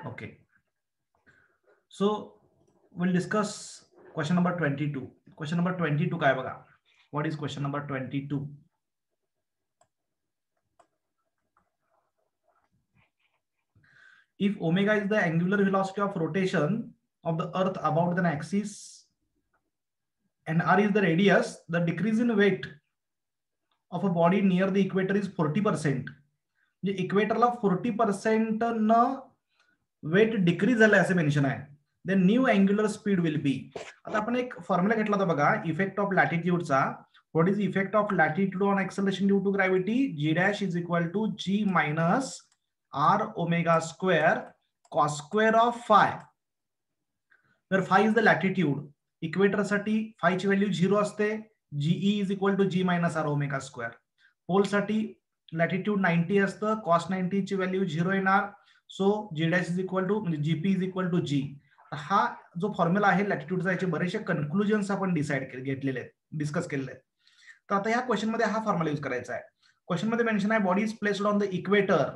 Okay. So we'll discuss question number 22. Question number 22 काय बघा. What is question number 22? If omega is the angular velocity of rotation of the earth about an axis and r is the radius, the decrease in weight of a body near the equator is 40%. म्हणजे इक्वेटरला 40% न weight decrease झालं असं mention आहे. Then new angular speed will be. आता आपण एक formula घेतला होता बघा इफेक्ट ऑफ लॅटिट्यूडचा. What is effect of latitude on acceleration due to gravity? G dash is equal to G minus R omega square cos square of phi. तर phi is the latitude. इक्वेटरसाठी फायची value 0 असते. G E is equal to G minus R omega square. पोलसाठी latitude 90 असतं. Cos 90 ची value 0 येणार. So G dash is equal to म्हणजे GP is equal to G. हा जो फॉर्म्युला आहे लॅटिट्यूडचा याचे बरेचसे कन्क्लुजन्स आपण घेतलेले आहेत, डिस्कस केलेले आहेत. तर आता ह्या क्वेश्चन मध्ये हा फॉर्म्युला यूज करायचा आहे. क्वेश्चन मध्ये मेन्शन आहे body is placed on the equator.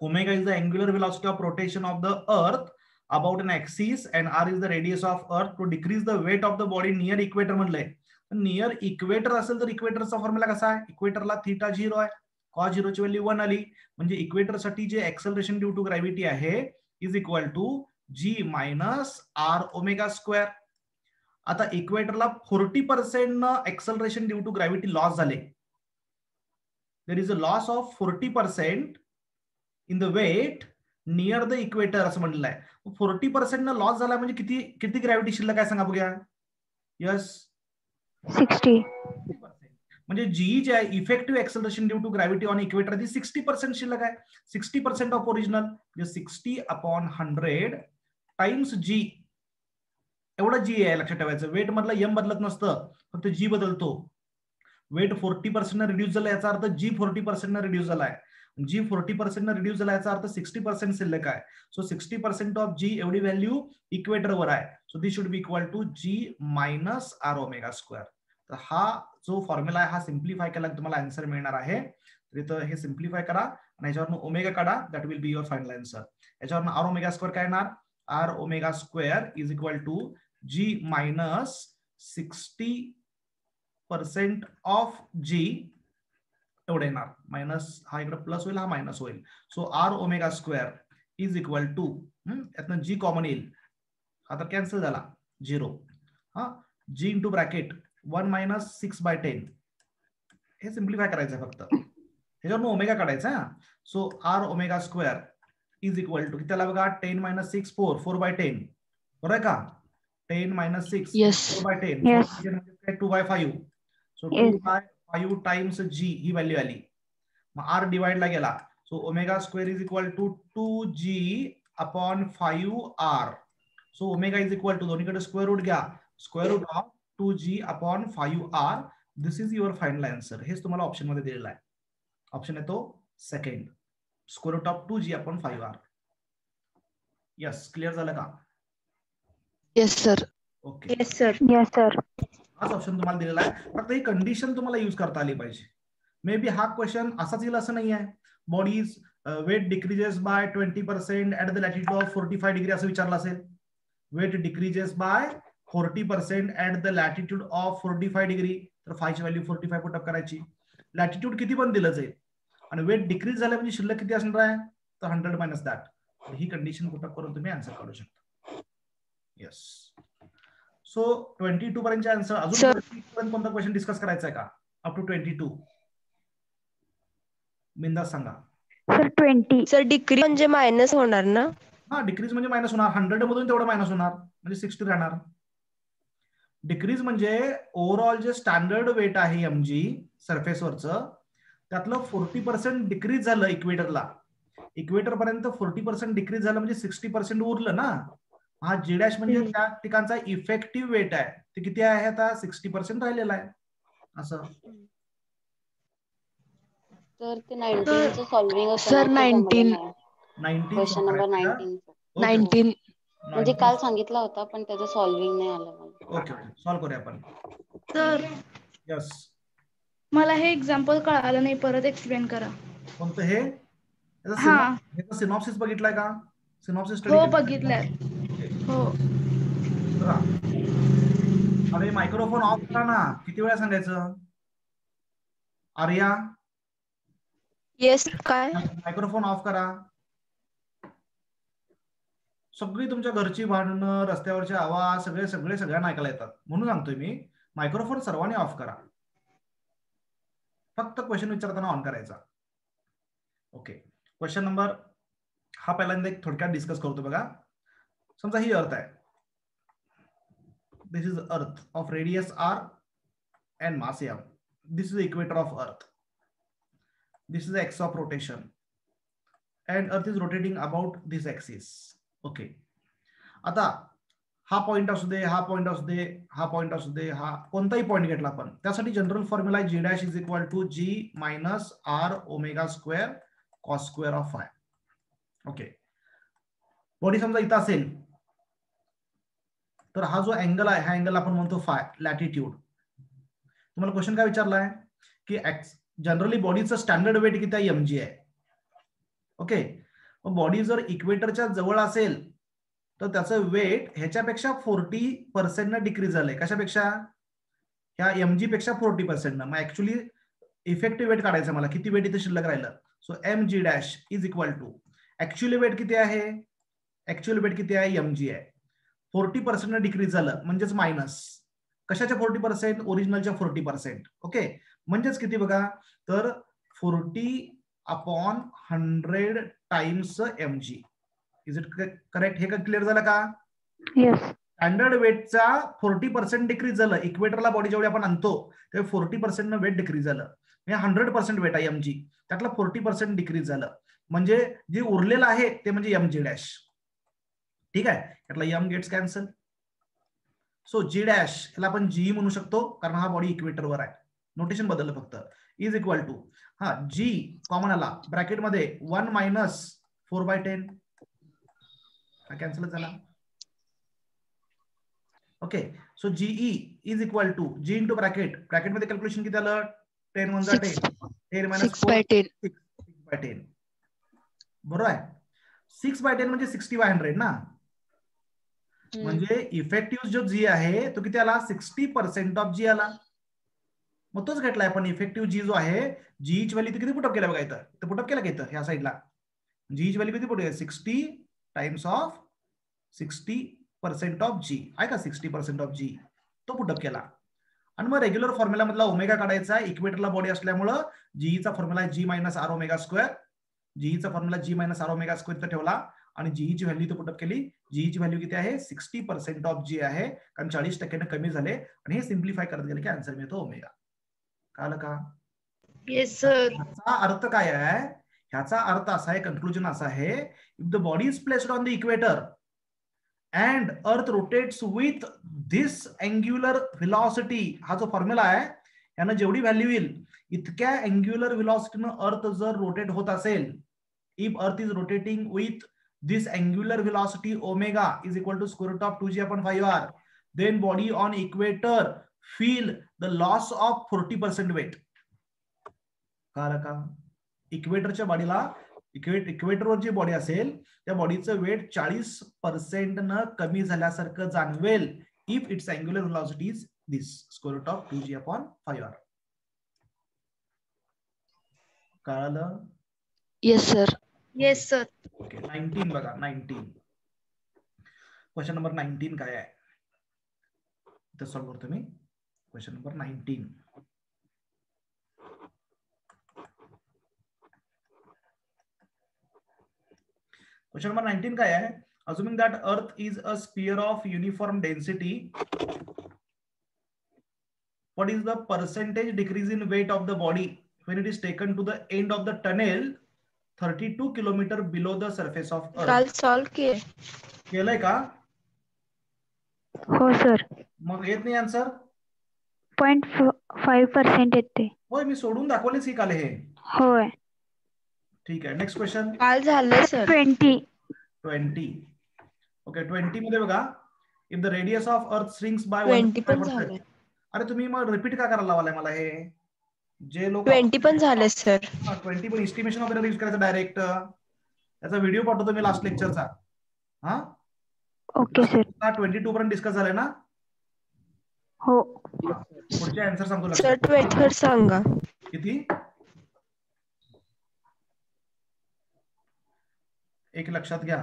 Omega is the angular velocity of rotation of the earth about an axis and R is the radius of earth to decrease the weight of the body near equator म्हणलंय. Near equator असेल तर इक्वेटरचा formula कसा आहे? इक्वेटरला theta 0 आहे. Cos 0 ची value 1 आली. म्हणजे इक्वेटरसाठी जे एक्सेलरेशन ड्यू टू ग्रॅव्हिटी आहे is equal to G minus R omega square. आता इक्वेटरला 40% न acceleration due to gravity loss झाले. There is a loss of 40% in the weight near the equator असं म्हटलेलं आहे. 40% न लॉस झाला म्हणजे किती किती ग्रॅव्हिटी शिल्लक आहे सांगा बघूया. यस 60. म्हणजे जी जे आहे effective acceleration due to gravity on equator ती 60% शिल्लक आहे. 60% ऑफ ओरिजिनल म्हणजे 60/100 टाइम्स जी. एवढं जी आहे लक्षात ठेवायचं. वेट मधलं एम बदलत नसतं, फक्त जी बदलतो. वेट 40% रिड्यूस झालं याचा अर्थ जी 40% रिड्यूस झालाय. जी 40% रिड्यूस झाला याचा अर्थ 60% शिल्लक आहे. सो 60% ऑफ जी एवढी व्हॅल्यू इक्वेटरवर आहे. So this should be equal to G minus R omega square. तर हा जो फॉर्म्युला आहे हा सिम्प्लिफाय केला तुम्हाला आन्सर मिळणार आहे. तर इथं हे सिम्प्लिफाय करा आणि याच्यावरनं ओमेगा काढा. That will be your final answer. याच्यावरनं आर ओमेगा स्क्वेअर काय येणार? R omega square is equal to G minus 60% of G एवढं येणार. मायनस हा इकडे प्लस होईल, हा मायनस होईल. So r omega square is equal to यातनं जी कॉमन येईल. हा तर कॅन्सल झाला 0. हा जी इंटू ब्रॅकेट 1 मायनस 6/10. हे सिम्प्लिफाय करायचं फक्त. ह्याच्यावर ओमेगा काढायचा. So r omega square is equal to त्याला बघा 10 मायनस 6 4/10 बरोबर आहे का? 10 मायनस 6 4/10 2/5. सो 2/5 टाइम्स जी ही व्हॅल्यू आली. मग आर डिवाइडला गेला. So omega square is equal to 2g/5r. So omega is equal to दोन्हीकडे स्क्वेअर रूट घ्या. Square root of 2g/5r. This is your final answer. हेच तुम्हाला ऑप्शन मध्ये दिलेला आहे. ऑप्शन येतो second, square root of 2g/5r. Yes, clear झालं का? Yes sir. Okay, yes sir. Yes sir. हाच ऑप्शन तुम्हाला दिलेला आहे. फक्त ही कंडिशन तुम्हाला यूज करता आली पाहिजे. मे बी हा क्वेश्चन असाच येईल असं नाही आहे. Body's weight decreases by 20% at the latitude of 45 degree असं विचारलं असेल. Weight decreases by 40% at the latitude of 45 degree. तर फायची व्हॅल्यू 45 पुटअप करायची. लॅटिट्यूड किती पण दिलं जाईल आणि वेट डिक्रीज झालं म्हणजे शिल्लक किती असणार आहे? तर 100 minus that. He condition put up करून तुम्ही आन्सर काढू शकता. येस. सो 22 पर्यंतचे आन्सर. अजून 22 पर्यंत कोणता क्वेश्चन डिस्कस करायचा आहे का? अप टू 22 बिंदास सांगा. सर 20. सर डिक्रीज म्हणजे मायनस होणार ना? हा, डिक्रीज म्हणजे मायनस होणार. 100 मधून तेवढं मायनस होणार म्हणजे 60 राहणार. डिक्रीज म्हणजे ओव्हरऑल जे स्टँडर्ड वेट आहे एमजी सरफेसवरचं त्यातलं 40% डिक्रीज झालं इक्वेटरला. इक्वेटर पर्यंत 40% डिक्रीज झालं म्हणजे 60% उरलं ना. हा जी डॅश म्हणजे त्या ठिकाणचा इफेक्टिव्ह वेट आहे. ते किती आहे आता? 60% राहिलेला आहे असं. तर ते 19 चं सॉल्व्हिंग होतं सर 19. Question number 19. 19 म्हणजे काल सांगितला होता पण त्याचं सॉल्व्हिंग नाही आलं मला. ओके, सॉल्व्ह करूया आपण. सर यस, मला हे एक्झाम्पल कळालं नाही, परत एक्सप्लेन करा. कोणतं हे? हा, सिनॉप्सिस बघितलाय का? सिनॉप्सिस हो स्टडी बघितलंय. हो अरे मायक्रोफोन ऑफ करा ना, किती वेळा सांगायचं? आर्या येस काय? मायक्रोफोन ऑफ करा. सगळी तुमच्या घरची भांडणं, रस्त्यावरचे आवाज सगळ्यांना ऐकायला येतात. म्हणून सांगतोय मी, मायक्रोफोन सर्वांनी ऑफ करा. फक्त क्वेश्चन विचारताना ऑन करायचा. ओके, क्वेश्चन नंबर हा पहिल्यांदा एक थोडक्यात डिस्कस करतो बघा. समजा ही अर्थ आहे. This is earth of radius r and mass m. This is the equator of earth. This is the axis of rotation and earth is rotating about this axis. Okay, आता हा point असू दे, हा point असू दे, हा point असू दे, हा कोणताही point घेतला आपण, त्यासाठी जनरल फॉर्म्युला आहे g' is equal to g minus r omega square cos square of phi. Okay, body समजा इथं असेल तर हा जो अँगल आहे, हा अँगल आपण म्हणतो फाय, लॅटिट्यूड. तुम्हाला क्वेश्चन काय विचारलाय की जनरली बॉडीचं स्टँडर्ड वेट किती आहे? mg आहे. ओके, मग बॉडी जर इक्वेटरच्या जवळ असेल तर त्याचं वेट ह्याच्यापेक्षा 40% न डिक्रीज झालंय. कशापेक्षा? ह्या mg पेक्षा 40% न. मग ऍक्च्युली इफेक्टिव्ह वेट काढायचं मला, किती वेट इथे शिल्लक राहिलं. So mg dash is equal to actually weight किती आहे? ऍक्च्युअल वेट किती आहे? mg आहे. 40% न डिक्रीज झालं म्हणजेच मायनस कशाच्या 40%? ओरिजिनलच्या 40%. ओके, म्हणजेच किती बघा, तर 40/100 times mg. Is it correct? हे का क्लिअर झालं का? येस. स्टँडर्ड वेटचा 40% डिक्रीज झालं. इक्वेटरला बॉडी जेवढी आपण आणतो तेव्हा 40% वेट डिक्रीज झालं. म्हणजे 100% वेट आहे mg, त्यातलं 40% डिक्रीज झालं. म्हणजे जे उरलेलं आहे ते म्हणजे mg डॅश. ठीक आहे, त्यातला m gates cancel. So G dash याला आपण जी म्हणू शकतो कारण हा बॉडी इक्वेटरवर आहे. नोटेशन बदललं फक्त. इज इक्वल टू हा जी कॉमन आला ब्रॅकेट मध्ये 1 मायनस 4/10 हा कॅन्सल झाला. Okay, so g e is equal to g into bracket मध्ये कॅल्क्युलेशन किती आलं? 10 1 10 10 मायनस 4 6/10. बरोबर आहे. 6/10 म्हणजे 60/100 ना. म्हणजे इफेक्टिव्ह जो जी आहे तो किती आला? 60% ऑफ जी आला. मग तोच घेतलाय आपण इफेक्टिव्ह जी जो आहे, जीची व्हॅल्यू किती पुटअप केलं बघा इथं. तर पुटअप केला का इथं ह्या साईडला? जीची व्हॅल्यू किती पुट 60 टाइम्स ऑफ 60% ऑफ जी आहे का? 60% ऑफ जी तो पुटअप केला. आणि मग रेग्युलर फॉर्म्युला मधला ओमेगा काढायचा. इक्वेटरला बॉडी असल्यामुळं जीईचा formula G minus R omega square. जीईचा formula G minus R omega square तर ठेवला आणि जीईची व्हॅल्यू तो पुटअप केली. जीईची व्हॅल्यू किती आहे? 60% ऑफ जी आहे, कारण 40% कमी झाले. आणि हे सिम्प्लिफाय करत गेले की आन्सर मिळतो ओमेगा. कळलं का? Yes sir. ह्याचा अर्थ काय आहे? ह्याचा अर्थ असा आहे, कन्क्लुजन असं आहे, if the body is placed on the equator and अर्थ rotates with this angular velocity, हा जो फॉर्म्युला आहे यानं जेवढी व्हॅल्यू येईल इतक्या अँग्युलर व्हेलॉसिटीनं अर्थ जर रोटेट होत असेल, if earth is rotating with this angular velocity omega is equal to square root of 2g upon 5r, then body on equator feel the loss of 40% weight. कळलं का? इक्वेटरच्या बॉडीला, इक्वेटरवर जी बॉडी असेल त्या बॉडीचं वेट 40% न कमी झाल्यासारखं जाणवेल if its angular velocity is this square root of 2g upon 5r. कळलं? Yes sir. Yes sir. Okay, 19 बघा. 19 क्वेश्चन नंबर 19 काय आहे ते सॉल्व्ह करतो मी. Question number 19. क्वेश्चन नंबर 19 काय आहे? assuming that earth is a sphere of uniform density, what is the percentage decrease in weight of the body when it is taken to the end of the tunnel 32 kilometre below the surface of अर्थ? काल solve केलंय का? हो sir. मग येत नाही answer? 0.5% येते. होय, मी सोडून दाखवलेच की काल हे. होय. ठीक आहे, नेक्स्ट क्वेश्चन. काल झालं सर. 20. ओके, 20 मध्ये बघा, if the radius of earth shrinks by 20 पण झालंय. अरे तुम्ही मग रिपीट का करायला लावालाय मला? हे जे लोक 20 पण झालं सर. 20 पण एस्टिमेशन वगैरे यूज करायचं डायरेक्ट. त्याचा व्हिडिओ पाठवतो मी लास्ट लेक्चरचा. हा ओके सर. 22 पर्यंत डिस्कस झालंय ना. हो. पुढचे आन्सर सांगतो सर लक्षात. 23 सांगा. किती. एक लक्षात घ्या,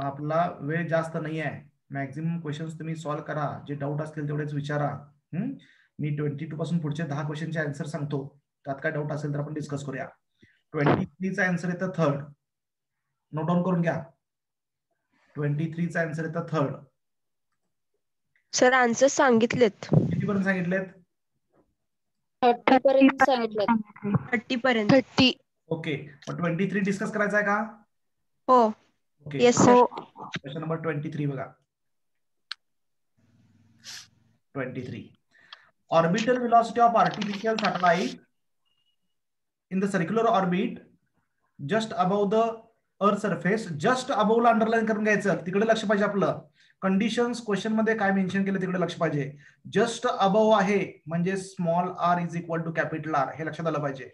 आपला वेळ जास्त नाही आहे. मॅक्झिमम क्वेश्चन्स तुम्ही सॉल्व्ह करा, जे डाऊट असतील तेवढेच विचारा. मी 22 पासून पुढचे 10 क्वेश्चनचे आन्सर सांगतो. त्यात काय डाऊट असेल तर आपण डिस्कस करूया. 23चा आन्सर येतं थर्ड. नोट डाऊन करून घ्या. 23चा आन्सर येतं थर्ड. सर आन्सर सांगितलेत. कितीपर्यंत सांगितलेत. 30 पर्यंत सांगितलं. 30 पर्यंत. 30. ओके, मग 23 डिस्कस करायचा आहे का. हो. Okay. Yes sir. Question number 23 बघा. 23. Orbital velocity of artificial satellite in the circular orbit just above the earth surface. Just above ला अंडरलाईन करून घ्यायचं, तिकडे लक्ष पाहिजे आपलं. कंडिशन्स क्वेश्चन मध्ये काय मेन्शन केलं तिकडे लक्ष पाहिजे. जस्ट अबोव आहे म्हणजे small r is equal to capital r, हे लक्षात आलं पाहिजे.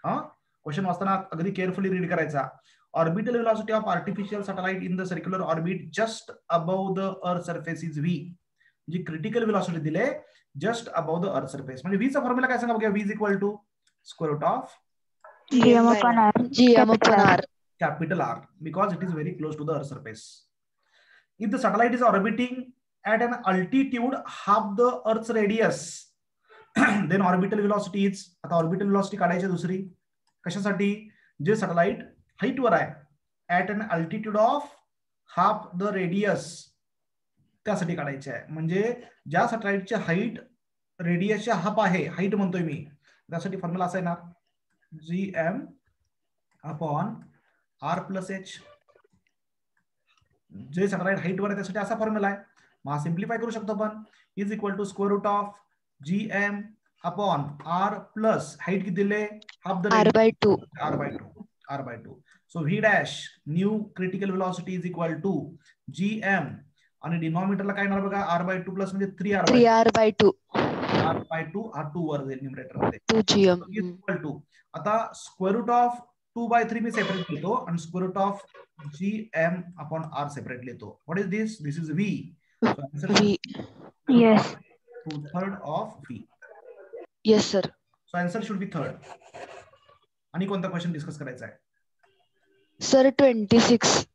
हा क्वेश्चन वाचताना अगदी केअरफुली रीड करायचा. Orbital velocity of artificial satellite in the circular orbit just above the earth surface is v. जी क्रिटिकल वेलॉसिटी दिले just above the earth surface, म्हणजे व्ही चा फॉर्म्युला काय सांगा बघा. V is equal to square root of GM/R. capital R, because it is very close to the earth surface. If the satellite is orbiting at an altitude half the earth's radius, then orbital velocity is. आता orbital velocity काढायची दुसरी. कशासाठी. जे satellite height वर आहे at an altitude of half the radius, त्यासाठी काढायचे आहे. म्हणजे ज्या सॅटेलाइटची हाईट रेडियसच्या हाफ आहे, हाईट म्हणतोय मी, त्यासाठी फॉर्म्युला असा आहे ना, GM upon R plus H. जे सॅटेलाइट हाईट वर आहे त्यासाठी असा फॉर्म्युला आहे. मग सिम्प्लिफाय करू शकतो आपण. Is equal to square root of GM upon R plus height किती दिले, half the R/2. R/2. So V dash new critical velocity is equal to GM, आणि डिनॉमिनेटरला काय येणार बघा, R/2 प्लस म्हणजे 3R/2. R/2 हा 2 वर जाईल न्यूमरेटर मध्ये. 2 GM. इक्वल टू आता स्क्वेअर रूट ऑफ 2/3 मी सेपरेट लिहितो आणि square root of GM upon R separate लिहितो. What is this. This is V. So answer V. Yes. 2/3 of V. Yes sir. So answer should be third. आणि कोणता question discuss करायचा आहे. Sir 26.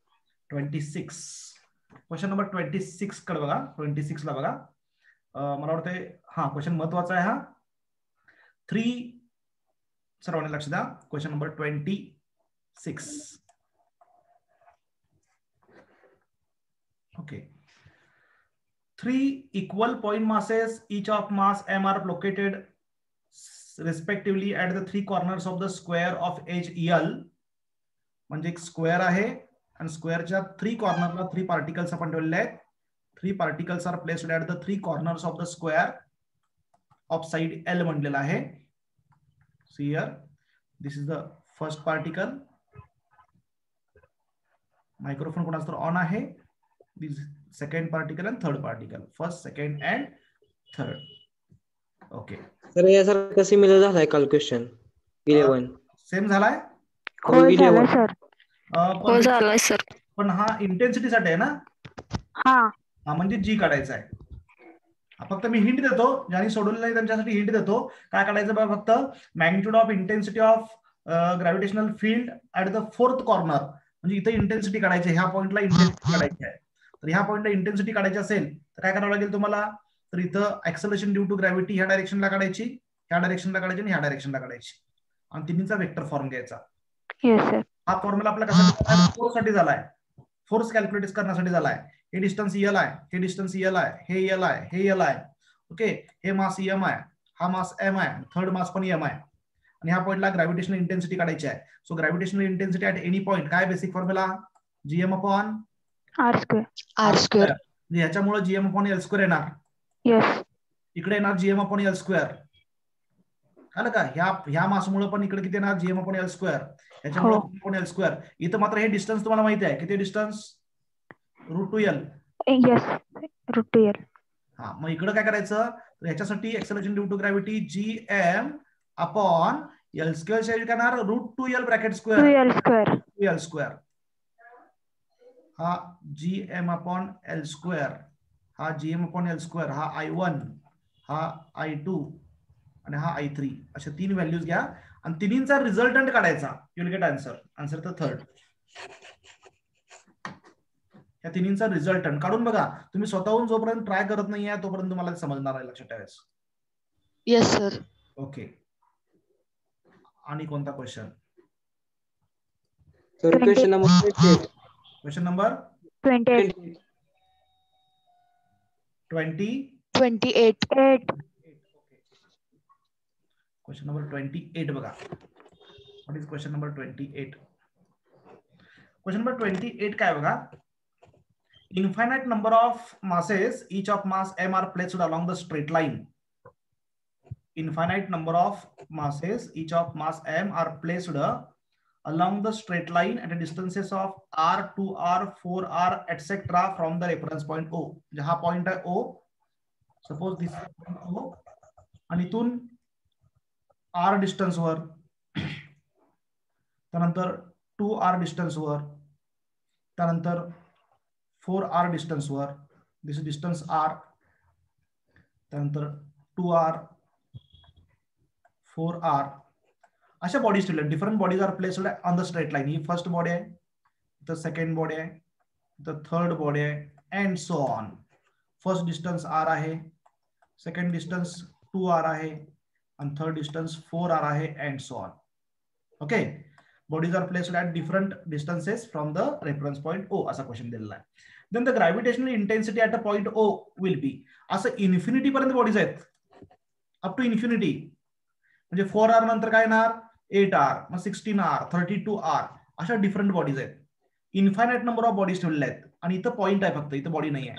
26. Question number 26 कडे बघा. 26 ला बघा. मला वाटतंय हा क्वेश्चन महत्वाचा आहे. हा 3 सर्वांनी लक्ष द्या. Question number 26. Okay. 3 equal point masses, each of mass m, are located respectively at the 3 corners of the square of edge L. म्हणजे एक स्क्वेअर आहे आणि स्क्वेअरच्या 3 कॉर्नरला 3 पार्टिकल्स आपण ठेवलेले आहेत. 3 particles are placed at the 3 corners of the square of side L म्हटलेला आहे. See here, this is the first particle. Microphone कोणाचा तर ऑन आहे. This second particle and third particle. First, second and third. Okay. Sir यासारखं similar झालाय काल question 11. Same झालाय. हो झालं सर. हो झालाय सर. पण हा इंटेन्सिटी साठी आहे ना. हा म्हणजे जी काढायचा आहे. फक्त मी हिंट देतो, ज्यांनी सोडवलेलं नाही त्यांच्यासाठी हिंट देतो. काय काढायचं बघा, फक्त magnitude of intensity of gravitational field at the 4th corner. म्हणजे इथे इंटेन्सिटी काढायची, ह्या पॉइंटला इंटेन्सिटी काढायची आहे. तर ह्या पॉइंटला इंटेन्सिटी काढायची असेल तर काय करावं लागेल तुम्हाला. तर इथं ऍक्सेलरेशन ड्यू टू ग्रॅव्हिटी ह्या डायरेक्शनला काढायची, ह्या डायरेक्शनला काढायची आणि ह्या डायरेक्शनला काढायची, आणि तिन्हीचा वेक्टर फॉर्म घ्यायचा. हा फॉर्म्युला आपला कसा फोर्स साठी झालाय, फोर्स कॅल्क्युलेट करण्यासाठी झालाय. हे डिस्टन्स L आहे, हे डिस्टन्स L आहे, हे L आहे, हे L आहे. ओके. हे मास M आहे, हा मास M आहे, थर्ड मास पण M आहे, आणि ह्या पॉइंटला ग्रॅव्हिटेशनल इंटेन्सिटी काढायची आहे. So gravitational intensity at any point काय basic formula, GM upon R square. म्हणजे ह्याच्यामुळे GM अपॉन L स्क्वेअर येणार. Yes. इकडे येणार GM अपॉन L स्क्वेअर. आलं का. ह्या मासमुळे पण इकडे किती येणार, GM अपॉन L स्क्वेअर. ह्याच्यामुळे अपॉन L स्क्वेअर. इथं मात्र हे डिस्टन्स तुम्हाला माहिती आहे किती डिस्टन्स, √2L. Yes. √2L. हा, मग इकडे काय करायचं, ह्याच्यासाठी acceleration due to gravity GM upon L square च्या करणार √2L bracket square 2L square. 2L square. हा GM/L², हा GM/L², हा I1, हा I2 आणि हा I3, अशा 3 व्हॅल्यूज घ्या आणि तिन्हींचा रिझल्टंट काढायचा. You will get answer. Answer the third. या तिन्हींचा रिझल्टंट काढून बघा. तुम्ही स्वतःहून जोपर्यंत ट्राय करत नाहीये तोपर्यंत तुम्हाला समजणार आहे. लक्षात ठेवायचं. Yes sir. ओके. आणि कोणता question? Sir question number 28. Question number 28. 28. Question number 28 बघा. What is question number 28? Question number 28 काय बघा. Infinite number of masses, each of mass m are placed along the straight line. Infinite number of masses, each of mass m are placed along the straight line at a distances of r, 2r, 4r, etc. from the reference point O. हा point आहे O. Suppose दिस O आणि इथून r distance वर, त्यानंतर 2r distance वर, त्यानंतर 4r distance वर, दिस distance r, त्यानंतर 2r, 4r, अशा बॉडीज ठेवल्या. Different bodies are placed on the straight line. ही फर्स्ट बॉडी आहे, तर सेकंड बॉडी आहे, तर थर्ड बॉडी आहे, and so on. First distance r आहे, सेकंड डिस्टन्स 2r आहे, आणि थर्ड डिस्टन्स 4r आहे, and so on. Okay. Bodies are placed at different distances from the reference point O, असा question दिलेला आहे. Then the gravitational intensity at a point O will be. असं infinity पर्यंत bodies आहेत, up to infinity. म्हणजे 4r नंतर काय येणार, 8r, मग 16r, 32r, अशा डिफरंट बॉडीज आहेत. इन्फायनाइट नंबर ऑफ बॉडीज ठेवलेल्या आहेत आणि इथं पॉइंट आहे फक्त, इथं बॉडी नाही आहे.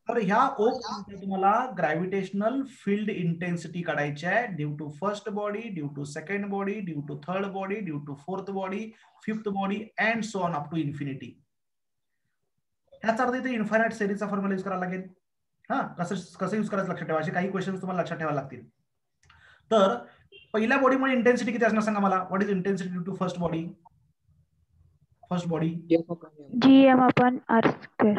तर ह्या O तुम्हाला ग्रॅव्हिटेशनल फील्ड इंटेन्सिटी काढायची आहे. Due to first body, due to second body, due to third body, due to fourth body, fifth body, and so on up to infinity. ह्याचा अर्थ इथे इन्फायनाइट सिरीजचा फॉर्म्युला यूज करायला लागेल. हा, कसं यूज करायचं लक्षात ठेवा. असे काही क्वेश्चन तुम्हाला लक्षात ठेवायला लागतील. तर पहिल्या बॉडीमुळे इंटेन्सिटी किती असणार सांगा मला. What is intensity due to first body? First body GM/R².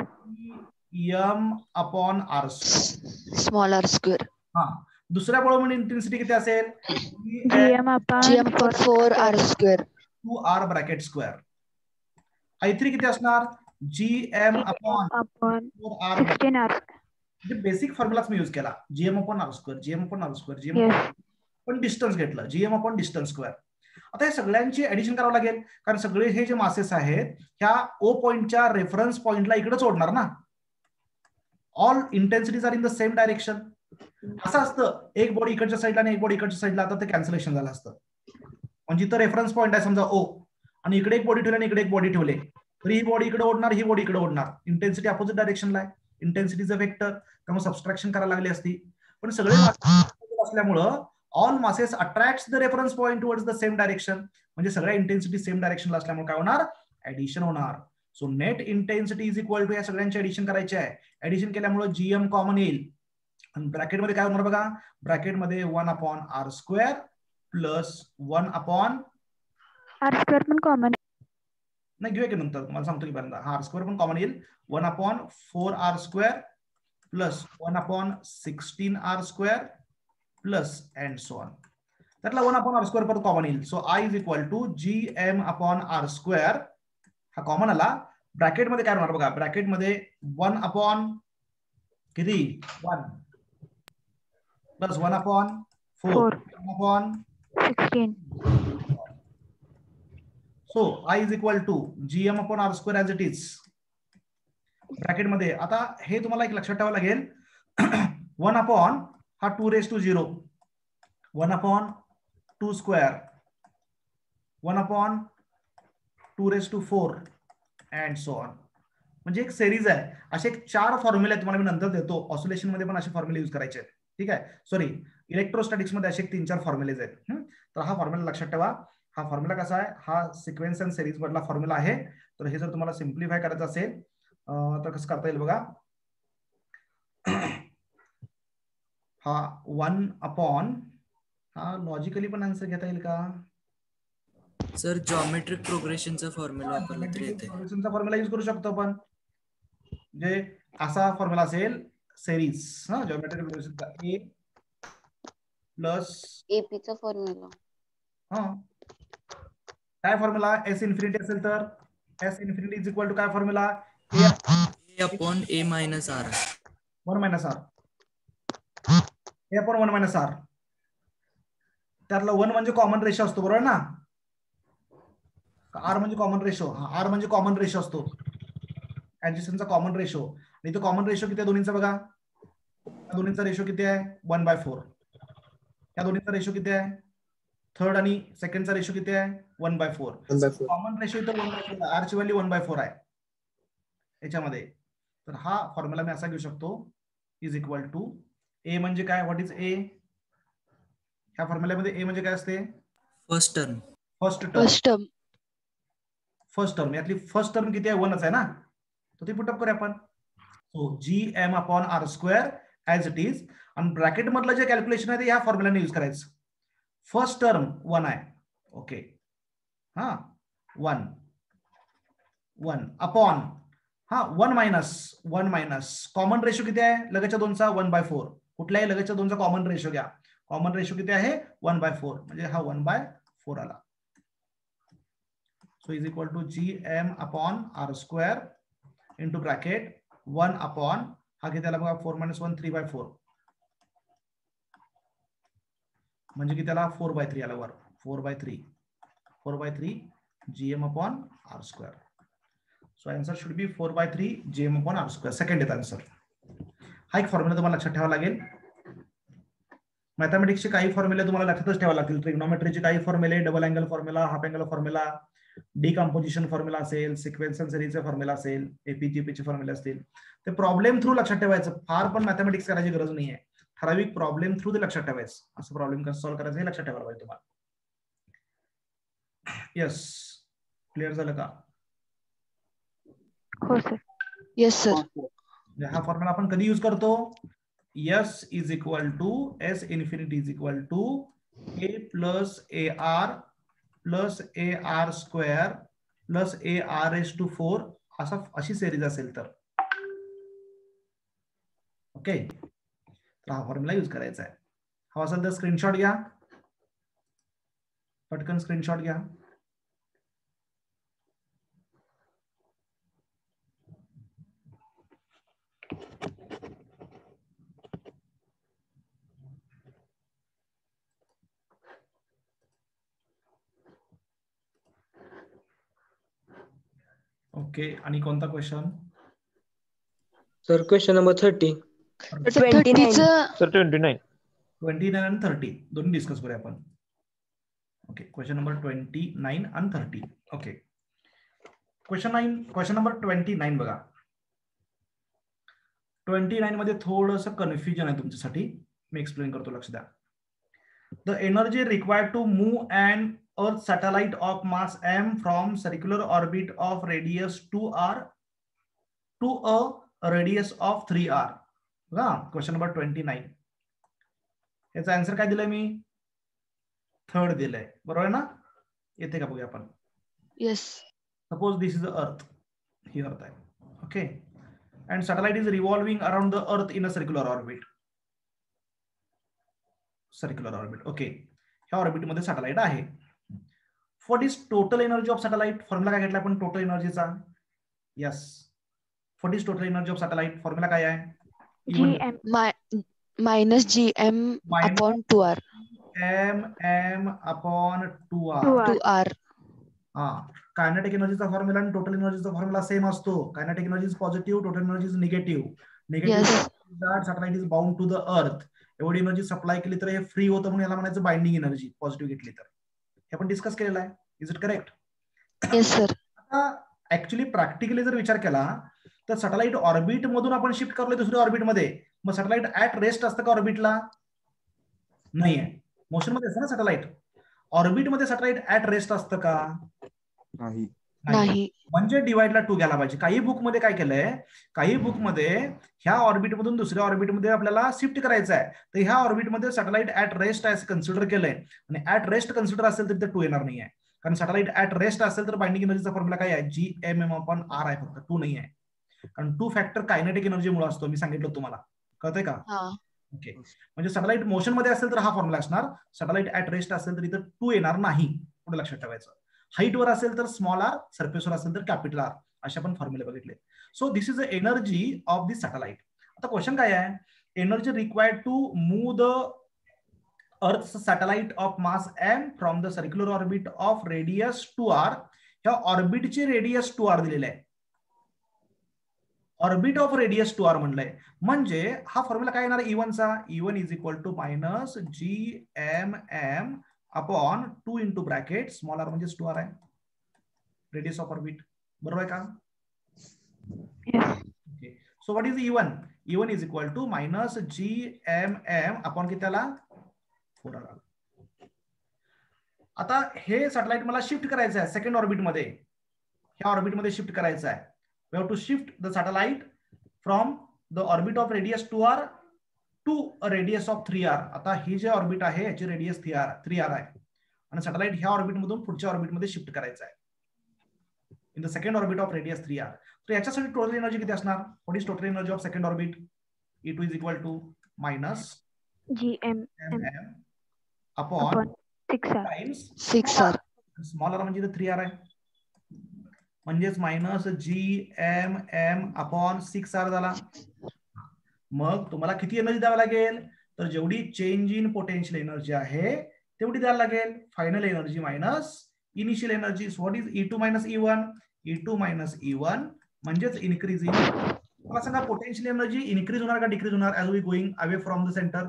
M/R². Small r². हा. दुसऱ्या बॉडीमुळे इंटेन्सिटी किती असेल? GM/4r². 2r bracket square. I3 किती असणार? GM/4r. बेसिक फॉर्म्युलाच मी यूज केला. GM/R², GM/R², GM, पण डिस्टन्स घेतलं, GM डिस्टन्स स्क्वेअर. आता या सगळ्यांची ऍडिशन करावं लागेल, कारण सगळे हे जे मासेस आहेत ह्या O पॉइंटच्या रेफरन्स पॉइंटला इकडेच ओढणार ना. All intensities are in the same direction. असं असतं, एक बॉडी इकडच्या साईडला आणि एक बॉडी इकडच्या साईडला, आता ते कॅन्सलेशन झालं असतं. म्हणजे इथं रेफरन्स पॉइंट आहे समजा O, आणि इकडे एक बॉडी ठेवली आणि इकडे एक बॉडी ठेवले, तर ही बॉडी इकडे ओढणार, ही बॉडी इकडे ओढणार. इंटेन्सिटी अपोजिट डायरेक्शनला आहे. इंटेन्सिटीचं वेक्टर, त्यामुळे सबस्ट्रॅक्शन करायला लागली असती. पण सगळे असल्यामुळं all masses attract the reference point towards the same direction. म्हणजे सगळ्या इंटेन्सिटी सेम डायरेक्शनला असल्यामुळे काय होणार, ऍडिशन होणार. So net intensity is equal to, या सगळ्यांची ऍडिशन करायची आहे. ऍडिशन केल्यामुळे GM कॉमन येईल, आणि ब्रॅकेटमध्ये काय होणार बघा, ब्रॅकेटमध्ये 1/R² प्लस 1/R² पण कॉमन नाही, घेऊया की नंतर, तुम्हाला सांगतो की पर्यंत. हा R² पण कॉमन येईल. 1/4R² plus 1/16R² plus and so on. त्यातला 1/R² परत कॉमन येईल. So I is equal to GM/R². हा कॉमन आला. ब्रॅकेटमध्ये काय होणार बघा, ब्रॅकेटमध्ये 1/1 plus 1/4 1/16. So I is equal to GM/R² as it is. ब्रॅकेटमध्ये आता हे तुम्हाला एक लक्षात ठेवावं लागेल. 1/, हा 2⁻²0, 1/2², 1/2⁴ अँड सो ऑन. म्हणजे एक सिरीज आहे. असे 4 फॉर्म्युले तुम्हाला मी नंतर देतो. ऑसिलेशन मध्ये पण असे फॉर्म्युले यूज करायचे आहेत. ठीक आहे, सॉरी, इलेक्ट्रोस्टॅटिक्स मध्ये असे 3-4 फॉर्म्युलेज आहेत. तर हा फॉर्म्युला लक्षात ठेवा. हा फॉर्म्युला कसा आहे, हा सिक्वेन्स अँड सिरीज मधला फॉर्म्युला आहे. तर हे जर तुम्हाला सिम्प्लिफाय करायचं असेल तर कसं करता येईल बघा. हा 1/, हा लॉजिकली पण आन्सर घेता येईल का? सर जॉमेट्रिक प्रोग्रेशनचा फॉर्म्युला वापरला तरी येते. प्रोग्रेशनचा फॉर्म्युला यूज करू शकतो आपण, जे असा फॉर्म्युला असेल सेरीज, जॉमेट्रिक प्रोग्रेशनचा ए प्लस एपीचा फॉर्म्युला. काय फॉर्म्युला, एस इन्फिनिटी असेल तर s infinity is equal to काय formula, a upon a minus r, 1 minus r, a upon 1 minus r. त्यातला 1 म्हणजे कॉमन रेशो असतो, बरोबर ना. आर म्हणजे कॉमन रेशो, आर म्हणजे कॉमन रेशो असतो, ऍडजस्टन्सचा कॉमन रेशो. आणि तो कॉमन रेशो किती आहे दोन्हींचा बघा, या दोन्हींचा रेशो किती आहे 1/4. या दोन्हींचा रेशो किती आहे, थर्ड आणि सेकंडचा रेशो किती आहे 1/4. कॉमन रेशो इथं 1/4, आर ची व्हॅल्यू 1/4 आहे याच्यामध्ये. तर हा फॉर्म्युला मी असा घेऊ शकतो, इज इक्वल टू ए म्हणजे काय, व्हॉट इज ए, ह्या फॉर्म्युल्यामध्ये ए म्हणजे काय असते, फर्स्ट टर्म. फर्स्ट टर्म यातली फर्स्ट टर्म किती आहे 1च आहे ना, तो ती पुटअप करूया आपण. So gm upon R square as it is, आणि ब्रॅकेट मधलं जे कॅल्क्युलेशन आहे ते ह्या फॉर्म्युलाने यूज करायचं. फर्स्ट टर्म 1 आहे, okay, 1 upon 1 minus common ratio किती आहे लगतच्या दोनचा 1/4. कुठल्याही लगतच्या दोनचा कॉमन रेशो घ्या, कॉमन रेशो किती आहे 1/4, म्हणजे हा 1/4 आला. So is equal to gm upon R square into bracket 1 upon हा किती आला बघा 4 - 1 3/4, म्हणजे किती आला 4/3 आला वर, 4/3 gm upon R square. So answer should be 4/3 gm upon R square. Second येत आन्सर. हा एक फॉर्म्युला तुम्हाला लक्षात ठेवावा लागेल. मॅथमॅटिक्सचे काही फॉर्म्युले तुम्हाला लक्षातच ठेवावे लागतील. ट्रिग्नोमेट्रीचे काही फॉर्म्युले, double angle formula, half angle formula, decomposition formula असेल, सिक्वेन्शियल सीरीजचा फॉर्म्युला असेल, एपीजीपीचे फॉर्म्युले असतील, ते प्रॉब्लेम थ्रू लक्षात ठेवायचं. फार पण मॅथमॅटिक्स करायची गरज नाहीये, ठराविक प्रॉब्लेम थ्रू ते लक्षात ठेवायचं. असं प्रॉब्लेम कसं सॉल्व्ह करायचं हे लक्षात ठेवायला पाहिजे तुम्हाला. येस, क्लिअर झालं का? हो सर. Yes sir. हा फॉर्म्युला आपण कधी यूज करतो, s is equal to s infinity is equal to a plus a r plus a r square plus a r raise to 4 अशी सिरीज असेल तर. ओके, तर हा फॉर्म्युला यूज करायचा आहे. हवा असेल तर स्क्रीनशॉट घ्या, पटकन स्क्रीनशॉट घ्या. ओके, आणि कोणता question sir? Question number 30. 29. Sir 29. 29 आणि 30 दोन्ही डिस्कस करूया आपण. ओके, क्वेश्चन नंबर 29 आणि 30. ओके, क्वेश्चन नंबर 29 बघा. 29 मध्ये थोडंसं कन्फ्युजन आहे तुमच्यासाठी, मी एक्सप्लेन करतो, लक्ष द्या. The energy required to move and earth satellite of mass m from circular orbit of radius 2r to a radius of 3r. बघा क्वेश्चन नंबर 29, याचा आन्सर काय दिलाय मी, थर्ड दिलंय, बरोबर आहे ना. येते का बघूया आपण. Yes. Suppose this is the earth, ही अर्थ आहे, okay, and satellite is revolving around the earth in a circular orbit. Okay, ह्या ऑर्बिटमध्ये सॅटेलाइट आहे. What is total energy of satellite, formula काय घेतला आपण टोटल एनर्जीचा. Yes, what is total energy of satellite, formula काय आहे, minus gm upon 2r. m upon 2r. Kinetic एनर्जीचा फॉर्म्युला आणि टोटल एनर्जीचा फॉर्म्युला सेम असतो. Kinetic energy is positive, total energy is negative. Satellite is bound to the earth. एवढी energy supply केली तर हे फ्री होतं, म्हणून याला म्हणायचं बाइंडिंग एनर्जी, पॉझिटिव्ह घेतली तर. हे आपण डिस्कस केलेलं आहे. Is it correct? Yes sir. आता ऍक्च्युली प्रॅक्टिकली जर विचार केला तर सॅटेलाइट ऑर्बिट मधून आपण शिफ्ट करलोय दुसऱ्या ऑर्बिटमध्ये, मग सॅटेलाइट ऍट रेस्ट असतं का ऑर्बिटला? नाहीये, मोशन मध्ये असतं ना सॅटेलाइट. ऑर्बिटमध्ये सॅटेलाइट ऍट रेस्ट असतं का? नाही. म्हणजे डिवाइडला 2 घ्यायला पाहिजे. काही बुक मध्ये काय केलंय, काही बुक मध्ये ह्या ऑर्बिट मधून दुसऱ्या ऑर्बिटमध्ये आपल्याला शिफ्ट करायचं आहे, तर ह्या ऑर्बिटमध्ये सॅटेलाइट ऍट रेस्ट आहे कन्सिडर केलंय, आणि ऍट रेस्ट कन्सिडर असेल तर 2 येणार नाहीये, कारण सॅटेलाइट ऍट रेस्ट असेल तर बाइंडिंग एनर्जीचा फॉर्म्युला काय आहे, GMM/R आहे, फक्त 2 नाही आहे. कारण 2 फॅक्टर कायनेटिक एनर्जी मुळे असतो, मी सांगितलं तुम्हाला, कळतंय का? ओके. म्हणजे सॅटेलाइट मोशन मध्ये असेल तर हा फॉर्म्युला असणार, सॅटेलाइट ऍट रेस्ट असेल तर इथं 2 येणार नाही, पुढे लक्षात ठेवायचं. हाईट वर असेल तर स्मॉल r, सरफेसवर असेल तर कॅपिटल R, अशा पण फॉर्म्युले बघितले. So this is the energy of the satellite. आता क्वेश्चन काय आहे, energy required to move the Earth's satellite of mass m from the circular orbit of radius 2r. ह्या ऑर्बिटचे रेडियस 2r दिलेले आहे, ऑर्बिट ऑफ रेडियस 2r म्हणलंय. म्हणजे हा formula काय येणार E1 चा, E1 is equal to minus GMM upon 2 into bracket small r म्हणजे 2r आहे, रेडियस ऑफ ऑर्बिट. बरोबर आहे का? Okay. So what is E1? E1 is equal to minus GMM upon किती आला, 4r. आता हे सॅटेलाइट मला शिफ्ट करायचं आहे सेकंड ऑर्बिट मध्ये, ह्या ऑर्बिट मध्ये शिफ्ट करायचं आहे. We have to shift the satellite from the orbit of radius 2r to a radius of 3r. आता ही जे ऑर्बिट आहे याची रेडियस 3r आहे आणि सॅटेलाइट ह्या ऑर्बिट मधून पुढच्या ऑर्बिट मध्ये शिफ्ट करायचं आहे in the second orbit of radius 3r. तर याच्यासाठी टोटल एनर्जी किती असणार, what is total energy of second orbit? E2 is equal to minus GMM upon 6r times 6r, small r म्हणजे 3r आहे, म्हणजेच मायनस GMM अपॉन 6r झाला. मग तुम्हाला किती एनर्जी द्यावी लागेल, तर जेवढी चेंज इन पोटेन्शियल एनर्जी आहे तेवढी द्यायला लागेल, final energy minus initial energy. What is E2 minus E1? E2 minus E1 म्हणजेच इन्क्रीज इन. मला सांगा पोटेन्शियल एनर्जी इन्क्रीज होणार का डिक्रीज होणार as we going away from the centre?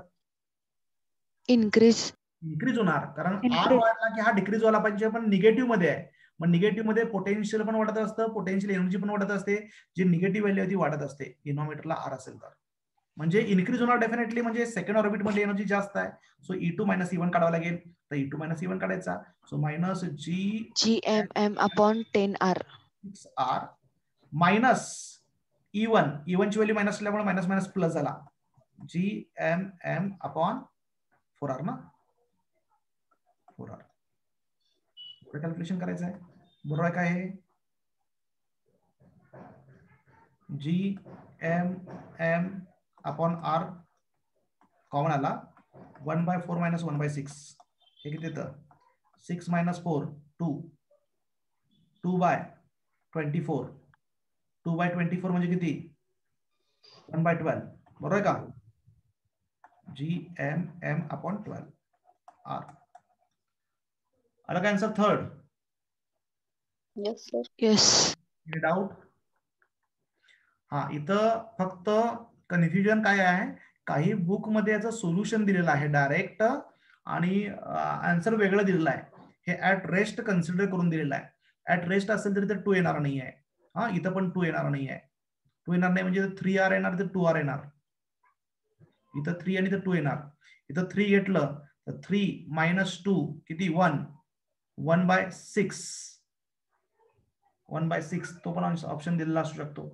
Increase होणार, कारण R वाढला की हा डिक्रीज व्हायला पाहिजे, पण निगेटिव्ह मध्ये आहे. मग निगेटिव्ह मध्ये पोटेन्शियल पण वाढत असतं, पोटेन्शियल एनर्जी पण वाढत असते, जी निगेटिव्ह व्हॅल्यू आहे ती वाढत असते डिनॉमिनेटरला R असेल तर. म्हणजे इन्क्रीज होणार डेफिनेटली, म्हणजे सेकंड ऑर्बिट मध्ये एनर्जी जास्त आहे. सो E2 मायनस E1 काढावं लागेल, तर E2 मायनस E1 काढायचा. So minus GMM upon 10r 6r minus E1, E1 ची व्हॅल्यू मायनस असल्यामुळे मायनस मायनस प्लस झाला, GMM अपॉन 4r ना, 4r. कॅल्क्युलेशन करायचं आहे, बरोबर आहे काय? हे GMM अपॉन R कॉमन आला, 1/4 मायनस 1/6, हे किती येतं, 6 मायनस 4 2, 2/24, 2/24 म्हणजे किती, 1/12, बरोबर आहे का? GMM upon 12R. आला का answer third? Yes sir. Yes. Any doubt? हा, इथं फक्त कन्फ्युजन काय आहे, काही बुक मध्ये याचं सोल्युशन दिलेलं आहे डायरेक्ट आणि आन्सर वेगळं दिलेलं आहे. हे ऍट रेस्ट कन्सिडर करून दिलेलं आहे. ऍट रेस्ट असेल तरी तर 2 येणार नाही आहे. हा, इथं पण 2 येणार नाही आहे. 2 येणार नाही म्हणजे 3r येणार, तर 2r येणार. इथं 3 आणि इथं 2 येणार. इथं 3 घेतलं तर 3 मायनस 2 किती, 1, 1/6, 1/6 तो पण ऑप्शन दिलेला असू शकतो.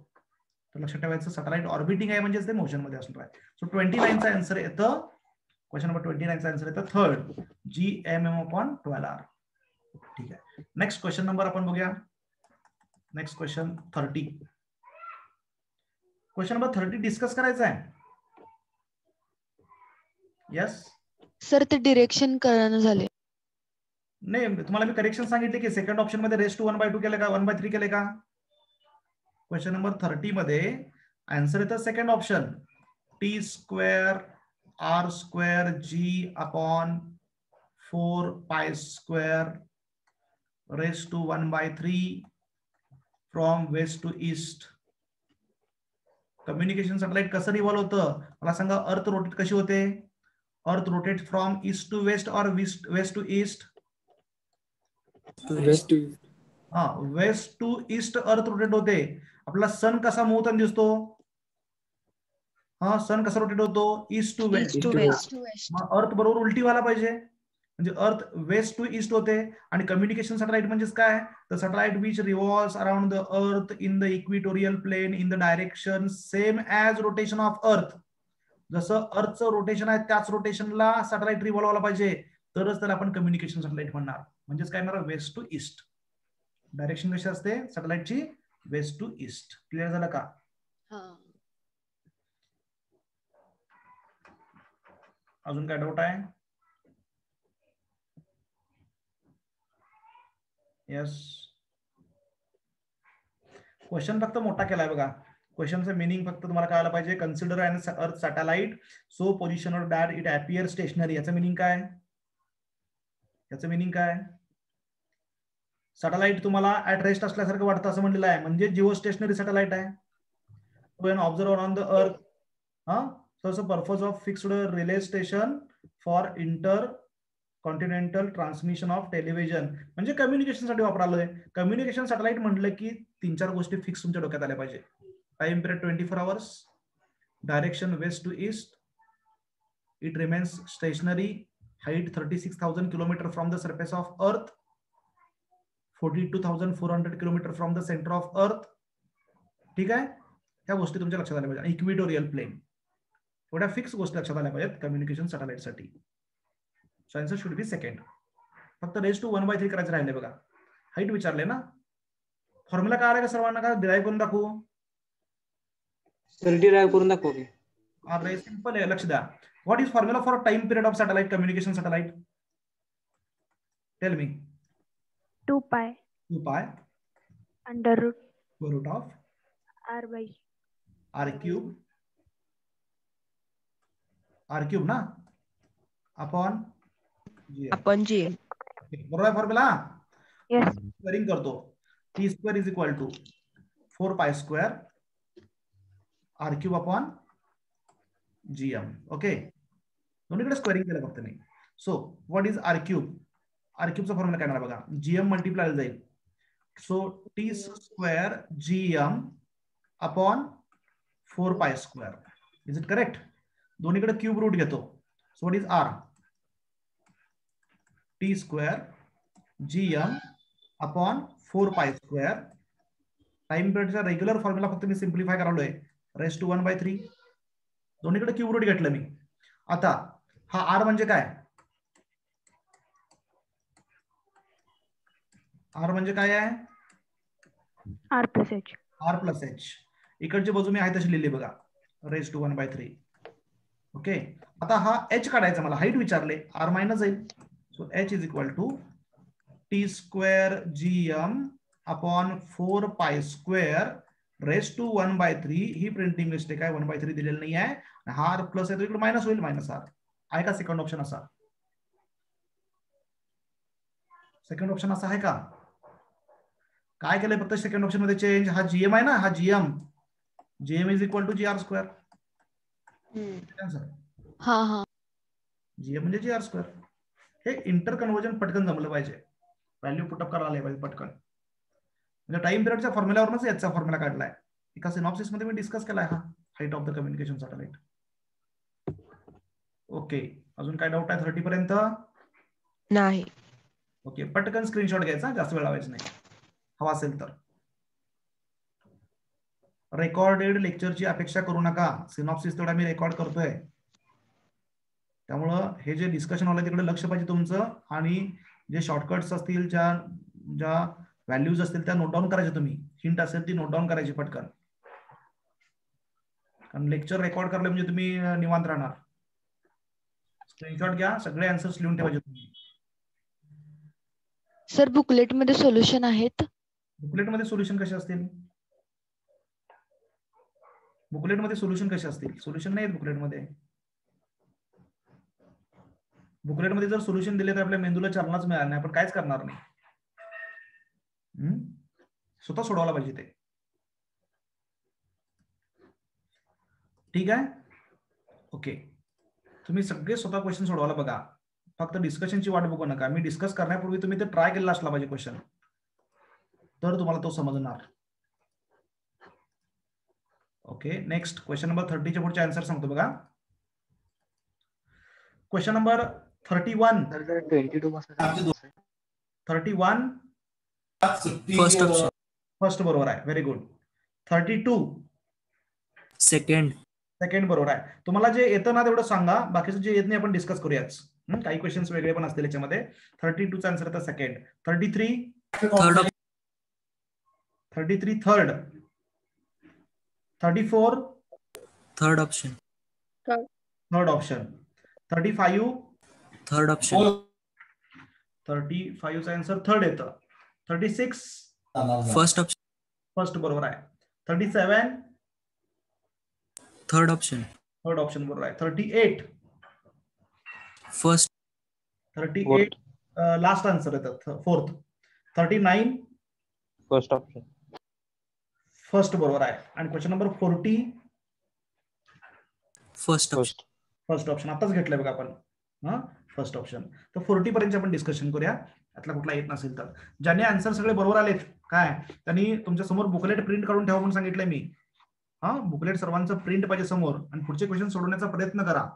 तर लक्षात ठेवायचं सॅटेलाइट ऑर्बिटिंग आहे म्हणजे ते मोशन मध्ये असणार आहे. सो 29 चा आन्सर येतं, क्वेश्चन नंबर 29 चा आन्सर येतं थर्ड, GMM अपॉन 12r. ठीक आहे, नेक्स्ट क्वेश्चन नंबर आपण बघूया. Next question 30. Question number 30 discuss करायचा आहे. यस सर ते डिरेक्शन कळना झाले. नाही, तुम्हाला मी करेक्शन सांगितले की सेकंड ऑप्शन मध्ये रेस्ट टू 1/2 केले का 1/3 केले का? क्वेश्चन नंबर 30 मध्ये आन्सर येतं second option, T² R² G upon 4π² rest to 1/3 from west to east. Communication satellite कसं रिव्हॉल्व होतं मला सांगा. अर्थ रोटेट कशी होते? Earth rotate from east to west और west to east? West to east earth rotate होते. आपला सन कसा मूव्ह होताना दिसतो? हा, सन कसा रोटेट होतो? East to west. मग अर्थ बरोबर उलटी व्हायला पाहिजे, म्हणजे अर्थ वेस्ट टू ईस्ट होते. आणि कम्युनिकेशन सॅटेलाइट म्हणजेच काय, the satellite which revolves around the earth in the equatorial plane in the direction same as rotation of earth. जसं अर्थचं रोटेशन आहे त्याच रोटेशनला सॅटेलाइट रिव्हॉल्व व्हायला पाहिजे, तरच त्याला आपण कम्युनिकेशन सॅटेलाइट म्हणणार. म्हणजेच काय येणार वेस्ट टू ईस्ट. डायरेक्शन कशी असते सॅटेलाइटची वेस्ट टू ईस्ट. क्लिअर झालं का? अजून काय डाऊट आहे? यस. क्वेश्चन फक्त मोठा केलाय बघा. क्वेश्चनचं मिनिंग फक्त तुम्हाला कळायला पाहिजे. Consider an earth satellite so positioned that it appear stationary. याचं मिनिंग काय? याचं मिनिंग काय? सॅटेलाइट तुम्हाला ऍट रेस्ट असल्यासारखं वाटतं असं म्हणलेलं आहे, म्हणजे जिओ स्टेशनरी सॅटेलाइट आहे. To an observer on the earth. So purpose of fixed relay station for intercontinental transmission of television. म्हणजे कम्युनिकेशन साठी वापरायला. कम्युनिकेशन सॅटेलाइट म्हटलं की 3-4 गोष्टी फिक्स तुमच्या डोक्यात आल्या पाहिजे. Time period 24 hours, direction west to east, it remains stationary, height 36,000 kilometre from the surface of earth, 42,400 kilometre from the centre of earth. ठीक आहे, ह्या गोष्टी तुमच्या लक्षात आल्या पाहिजे. इक्विटोरियल प्लेन, थोड्या फिक्स गोष्टी लक्षात आल्या पाहिजेत कम्युनिकेशन सॅटेलाइट साठी. So answer should B second. फक्त रेस टू 1/3 करायचं राहिले बघा. हाईट विचारले ना. फॉर्म्युला काय आला का सर्वांना? का डिराईव्ह करून दाखवू? सर डिराईव्ह करून दाखवू की? अरे सिंपल आहे, लक्ष द्या. What is formula for time period of satellite communication satellite? Tell me. 2 pi under root of r by r cube ना अपॉन जी. बरोबर आहे फॉर्म्युला? yes स्क्वेअरिंग करतो. t square is equal to 4 pi square r cube upon gm. Okay, दोन्हीकडे squaring केलं फक्त नाही. So what is r cube? r क्यूबचा फॉर्म्युला काय येणार बघा. gm मल्टिप्लाय जाईल. So t square gm upon 4 pi square. Is it correct? दोन्हीकडे क्यूब रूट घेतो. So what is r? t square gm upon 4 pi square. Time पिरियडचा regular formula फक्त मी सिम्प्लिफाय करालोय. Raise to 1/3. दोन्हीकडे क्यूब रूट घेतलं मी. आता हा r म्हणजे काय? r म्हणजे काय आहे? r plus h. r plus h. इकडची बाजू मी आहे तशी लिहिली बघा. Race to 1/3. ओके, आता हा h काढायचा मला. हाईट विचारले, r मायनस जाईल. So h is equal to t square gm upon 4 pi square raise to 1/3. ही प्रिंटिंग मिस्टेक आहे, 1/3 दिलेलं नाही आहे. हा r प्लस आहे तो इकडे मायनस होईल, मायनस r. आहे का सेकंड ऑप्शन असा? सेकंड ऑप्शन असा आहे का? काय केलंय फक्त सेकंड ऑप्शन मध्ये चेंज. हा जीएम आहे ना, हा GM. GM is equal to gR square. GM म्हणजे जीआर स्क्वेअर. हे इंटर कन्वर्जन पटकन जमलं पाहिजे. व्हॅल्यू पुटअप करायला आले पाहिजे पटकन. म्हणजे टाइम पिरियडच्या फॉर्म्युल्यावरूनच याचा फॉर्म्युला काढलाय. एका सिनॉप्सिस मध्ये मी डिस्कस केलाय हा height of the communication satellite. Okay, अजून काय डाऊट आहे 30 पर्यंत? नाही. ओके, पटकन स्क्रीनशॉट घ्यायचा, जास्त वेळ लावायचा नाही हवा असेल तर. रेकॉर्डेड लेक्चरची अपेक्षा करू नका. सिनॉप्सिस तेवढा मी रेकॉर्ड करतोय, त्यामुळं हे जे डिस्कशन होलं तिकडे लक्ष पाहिजे तुमचं. आणि जे शॉर्टकट्स असतील, ज्या व्हॅल्यूज असतील त्या नोट डाऊन करायच्या तुम्ही. हिंट असेल ती नोट डाऊन करायची पटकन, कारण लेक्चर रेकॉर्ड करले म्हणजे तुम्ही निवांत राहणार. स्क्रीनशॉट घ्या, सगळे आन्सर्स लिहून ठेवायचे तुम्ही. सर बुकलेट मध्ये सोल्युशन आहेत? बुकलेट मध्ये सोल्युशन कसे असतील? बुकलेट मध्ये सोल्युशन कसे असतील? सोल्युशन नाही बुकलेट मध्ये. बुकलेट मध्ये जर सोल्युशन दिले तर आपल्या मेंदूला चालनाच मिळणार नाही, आपण काहीच करणार नाही. स्वतः सोडवायला पाहिजे ते. ठीक आहे, ओके. तुम्ही सगळे स्वतः क्वेश्चन सोडवायला बघा. फक्त डिस्कशनची वाट बघू नका. मी डिस्कस करण्यापूर्वी तुम्ही ते ट्राय केलेला असला पाहिजे क्वेश्चन, तर तुम्हाला तो समजणार. ओके, नेक्स्ट क्वेश्चन नंबर 30 च्या पुढचे आन्सर सांगतो बघा. Question number 31. 31 फर्स्ट बरोबर आहे, व्हेरी गुड. 32 सेकंड बरोबर आहे. तुम्हाला जे येतं ना तेवढं सांगा, बाकीचं जे येत नाही आपण डिस्कस करूयाच. काही क्वेश्चन्स वेगळे पण असतील याच्यामध्ये. 32 चा आन्सर येतं second. 33 third. 34 third option. Third option. 35 third option. 35 चा आन्सर थर्ड येतं. 36 फर्स्ट ऑप्शन. फर्स्ट बरोबर आहे. 37 थर्ड ऑप्शन. थर्ड ऑप्शन बरोबर आहे. 38 फर्स्ट. 38 लास्ट आन्सर येतं फोर्थ. 39 first option. फर्स्ट बरोबर आहे. आणि question number 40 first option. First option आताच घेतलंय बघा आपण. First option. तर 40 पर्यंत आपण डिस्कशन करूया. यातला कुठला येत नसेल तर. ज्यांनी आन्सर सगळे बरोबर आलेत काय त्यांनी तुमच्या समोर बुकलेट प्रिंट काढून ठेवा म्हणून सांगितलंय मी. बुकलेट सर्वांचं प्रिंट पाहिजे समोर आणि पुढचे क्वेश्चन सोडवण्याचा प्रयत्न करा.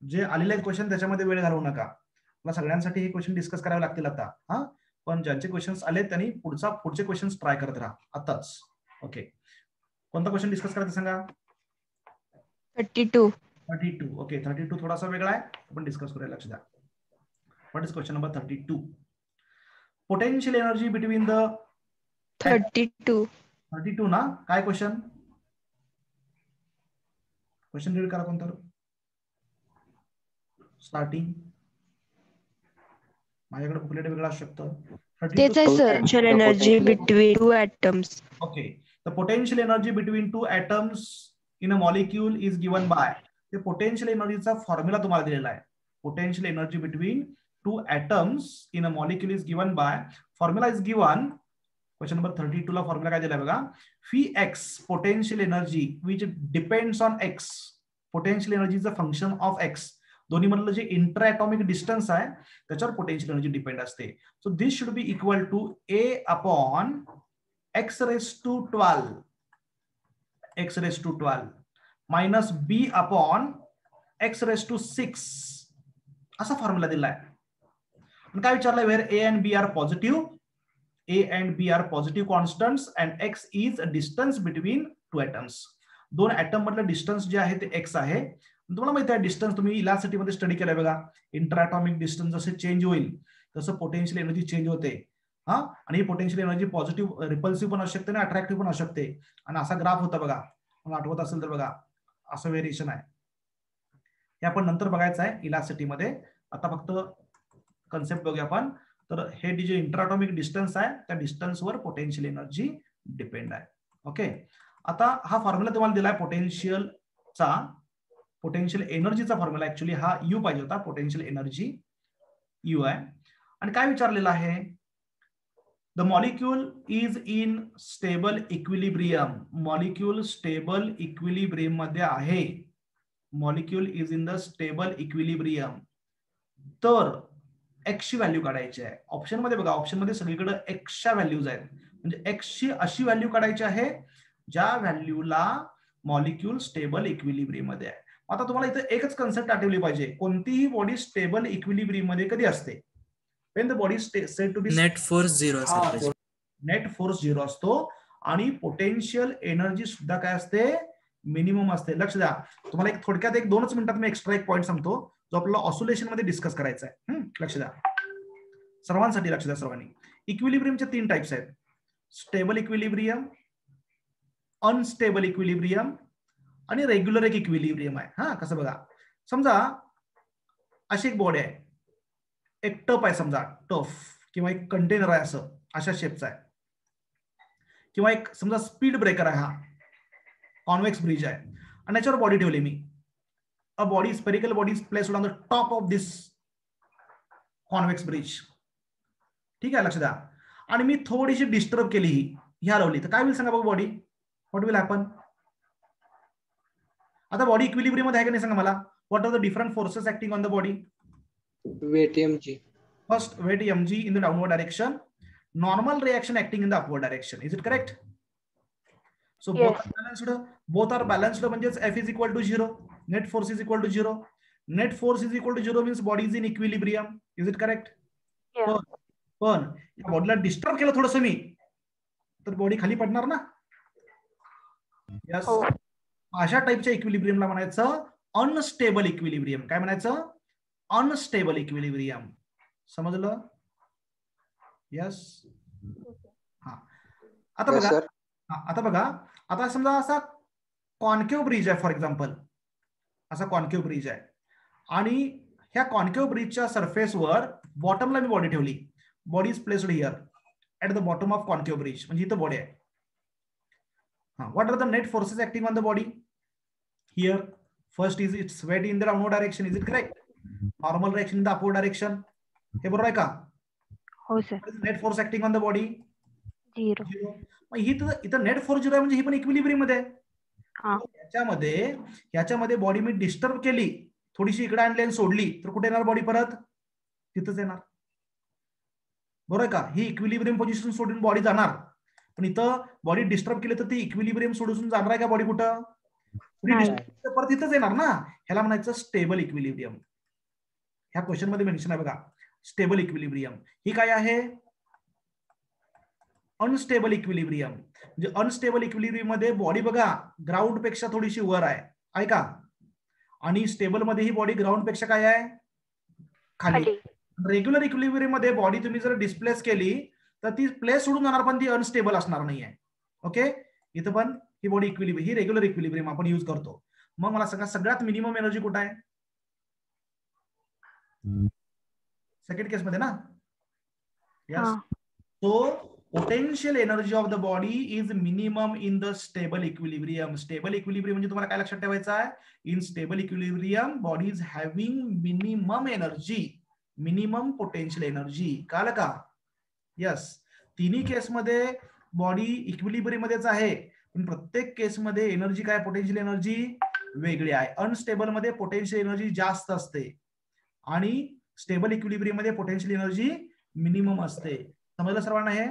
जे आलेले आहेत क्वेश्चन त्याच्यामध्ये वेळ घालवू नका. मला सगळ्यांसाठी हे क्वेश्चन डिस्कस करावे लागतील आता. पण ज्यांचे क्वेश्चन्स आले त्यांनी पुढचे क्वेश्चन्स ट्राय करत राहा आताच. ओके, कोणता क्वेश्चन डिस्कस करायचं सांगा. 32. 32. ओके, 32 थोडासा वेगळा आहे, आपण डिस्कस करूया. लक्ष द्या. What is question number 32? Potential energy between the 32 ना. काय क्वेश्चन रीड करा कोणतं स्टार्टिंग. माझ्याकडे बुकलेट वेगळं असू शकतं. तेच आहे sir. Potential energy between two atoms. Okay, the potential energy between two atoms in a molecule is given by. ते पोटेन्शियल एनर्जीचा फॉर्म्युला तुम्हाला दिलेला आहे. Potential energy between two atoms in a molecule is given by. Formula is given. Question number 32 ला formula काय दिलाय बघा. Phi x potential energy which depends on x. Potential energy is a function of x. दोन्ही मधलं जे inter atomic distance आहे त्याच्यावर potential energy depend असते. So this should be equal to A upon x raised to 12 minus B upon x raised to 6 असा फॉर्म्युला दिलाय. आणि काय विचारलंय, where A and B are positive. A and B are positive constants and x is a distance between two atoms. दोन atom मधलं distance जे आहे ते x आहे. तुम्हाला माहिती आहे डिस्टन्स तुम्ही इलॅस्टिसिटी मध्ये स्टडी केलंय बघा. इंटरॲटॉमिक डिस्टन्स जसे चेंज होईल तसं पोटेन्शियल एनर्जी चेंज होते. आणि ही पोटेन्शियल एनर्जी पॉझिटिव्ह रिपल्सिव्ह पण असू शकते आणि अट्रॅक्टिव्ह पण असू शकते. आणि असा ग्राफ होता बघा, मला आठवत असेल तर बघा, असं व्हेरिएशन आहे. हे आपण नंतर बघायचं आहे इलॅस्टिसिटी मध्ये. आता फक्त कन्सेप्ट बघूया आपण. तर हे जे इंटरॲटॉमिक डिस्टन्स आहे त्या डिस्टन्सवर पोटेन्शियल एनर्जी डिपेंड आहे. ओके, आता हा फॉर्म्युला तुम्हाला दिलाय पोटेन्शियलचा. पोटेन्शियल एनर्जीचा फॉर्म्युला ऍक्च्युली हा यू पाहिजे होता. पोटेन्शियल एनर्जी यू आहे. आणि काय विचारलेलं आहे, the molecule is in stable equilibrium. Molecule stable equilibrium मध्ये आहे. Molecule is in the stable equilibrium. तर एक्सची व्हॅल्यू काढायची आहे. ऑप्शन मध्ये बघा, ऑप्शन मध्ये सगळीकडे एक्सच्या व्हॅल्यूज आहेत. म्हणजे एक्सची अशी व्हॅल्यू काढायची आहे ज्या व्हॅल्यूला मॉलिक्यूल स्टेबल इक्विलिब्रियम मध्ये आहे. आता तुम्हाला इथे एकच कन्सेप्ट आठवली पाहिजे, कोणतीही बॉडी स्टेबल इक्विलिब्रियम मध्ये कधी असते, when the body said to be net force 0 असेल. नेट फोर्स 0 असतो आणि पोटेन्शियल एनर्जी सुद्धा काय असते, मिनिमम असते. लक्ष द्या, तुम्हाला एक थोडक्यात 1-2 मिनिटात मी एक्स्ट्रा एक पॉईंट सांगतो जो आपल्याला ऑसोलेशन मध्ये डिस्कस करायचा आहे. लक्ष द्या सर्वांसाठी, लक्ष द्या सर्वांनी. इक्विलिब्रियमचे 3 टाइप्स आहेत. स्टेबल इक्विलिब्रियम, अनस्टेबल इक्विलिब्रियम आणि रेग्युलर एक इक्विलिब्रियम आहे. कसं बघा, समजा अशी एक बॉडी आहे, एक टप आहे समजा, टफ किंवा एक कंटेनर आहे असं अशा शेपचा आहे, किंवा एक समजा स्पीड ब्रेकर आहे, हा कॉन्वेक्स ब्रिज आहे आणि याच्यावर बॉडी ठेवली मी. A body, spherical body is placed on the top of this convex bridge. ठीक आहे, लक्ष द्या. आणि मी थोडीशी डिस्टर्ब केली, ही हलवली, तर काय होईल सांगा बघ बॉडी, व्हॉट विल हॅपन. आता बॉडी इक्विलिब्रियम मध्ये आहे का नाही सांगा मला. What are the different forces acting on the body. Weight mg. First, weight mg in the downward direction. Normal reaction acting in the upward direction. Is it correct? So Yes. both are balanced. Both are balanced. Means F is equal to 0. Net force is equal to 0. Net force is equal to 0 means body is in equilibrium. Is it correct? Yeah. पण या बॉडीला disturb केलं थोडंसं मी तर body खाली पडणार ना. Yes, अशा टाइपच्या इक्विलिब्रियमला म्हणायचं अनस्टेबल इक्विलिब्रियम. काय म्हणायचं, अनस्टेबल इक्विलिब्रियम. समजलं? यस. हा आता Yes, बघा, sir. आता बघा, आता समजा असा कॉन्केव्ह ब्रिज आहे, फॉर एक्झाम्पल असा कॉन्केव्ह ब्रिज आहे आणि ह्या कॉन्केव्ह ब्रिजच्या सरफेसवर बॉटमला मी बॉडी ठेवली. Body is placed here at the bottom of concave bridge, म्हणजे इथं बॉडी आहे. What are the net forces acting on the body? Here first is its weight in the downward direction. Is it correct? Normal direction in the upward direction. हे बरोबर आहे का? हो sir. Net force acting on the body 0. मग ही इथं net force 0 आहे, म्हणजे ही पण इक्विलिब्रियम मध्ये आहे. हा. याच्यामध्ये बॉडी मी डिस्टर्ब केली, थोडीशी इकडे आणली आणि सोडली, तर कुठे येणार बॉडी? परत तिथंच येणार. बरोबर आहे का? ही इक्विलिब्रियम पोझिशन सोडून बॉडी जाणार, पण इथं बॉडी डिस्टर्ब केली तर ती इक्विलिब्रियम सोडून जाणार आहे का बॉडी? कुठं? परत इथंच येणार ना. ह्याला म्हणायचं स्टेबल इक्विलिब्रियम. ह्या क्वेश्चन मध्ये मेन्शन आहे बघा, स्टेबल इक्विलिब्रियम. ही काय आहे? Unstable equilibrium. म्हणजे अनस्टेबल इक्विलिब्रियम मध्ये बॉडी बघा ग्राउंड पेक्षा थोडीशी वर आहे का? आणि स्टेबल मध्ये ही बॉडी ग्राउंड पेक्षा काय आहे? खाली. रेग्युलर इक्विलिब्रियम मध्ये बॉडी तुम्ही जर डिस्प्लेस केली तर ती प्लेस सोडून जाणार, पण ती अनस्टेबल असणार नाहीये. ओके, इथं पण ही बॉडी इक्विलिब्रियम, ही रेग्युलर इक्विलिब्रियम आपण युज करतो. मग मला सांगा सगळ्यात मिनिमम एनर्जी कुठे आहे? सेकंड केस मध्ये ना. Yes. So potential energy of the body is minimum in the stable equilibrium. Stable equilibrium म्हणजे तुम्हाला काय लक्षात ठेवायचं आहे? In stable equilibrium body is having minimum energy, minimum potential energy. कळलं का? यस. तिन्ही केस मध्ये बॉडी इक्विलिब्रियम मध्येच आहे, पण प्रत्येक केस मध्ये एनर्जी काय, पोटेन्शियल एनर्जी वेगळी आहे. अनस्टेबल मध्ये पोटेन्शियल एनर्जी जास्त असते आणि स्टेबल इक्विलिब्रियम मध्ये पोटेन्शियल एनर्जी मिनिमम असते. समजलं सर्वांना हे?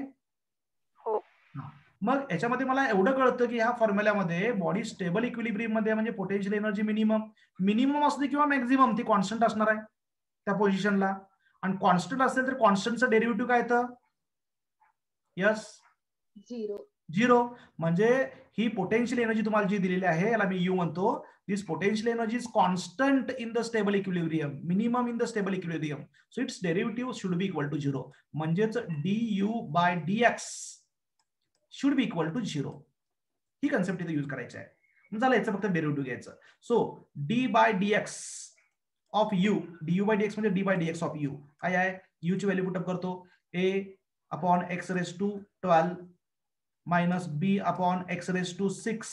मग याच्यामध्ये मला एवढं कळतं की ह्या फॉर्म्युल्यामध्ये बॉडी स्टेबल इक्विलिब्रियम मध्ये म्हणजे पोटेन्शियल एनर्जी मिनिमम असते किंवा मॅक्झिमम, ती कॉन्स्टंट असणार आहे त्या पोझिशनला. आणि कॉन्स्टंट असेल तर कॉन्स्टंटचं डेरिव्हेटिव्ह काय येतं? यस, 0. म्हणजे ही पोटेन्शियल एनर्जी तुम्हाला जी दिलेली आहे याला मी यू म्हणतो. This potential energy is constant in the stable equilibrium, minimum in the stable equilibrium. So its derivative should be equal to 0. म्हणजेच du/dx should be equal to 0. ही कन्सेप्ट इथे यूज करायची आहे. झालं, याचं फक्त डेरिव्हेटिव्ह घ्यायचं. So d/dx of u, du/dx म्हणजे d/dx ऑफ u काय आहे? u ची व्हॅल्यू पुटअप करतो. a/x⁻12 minus b/x⁻6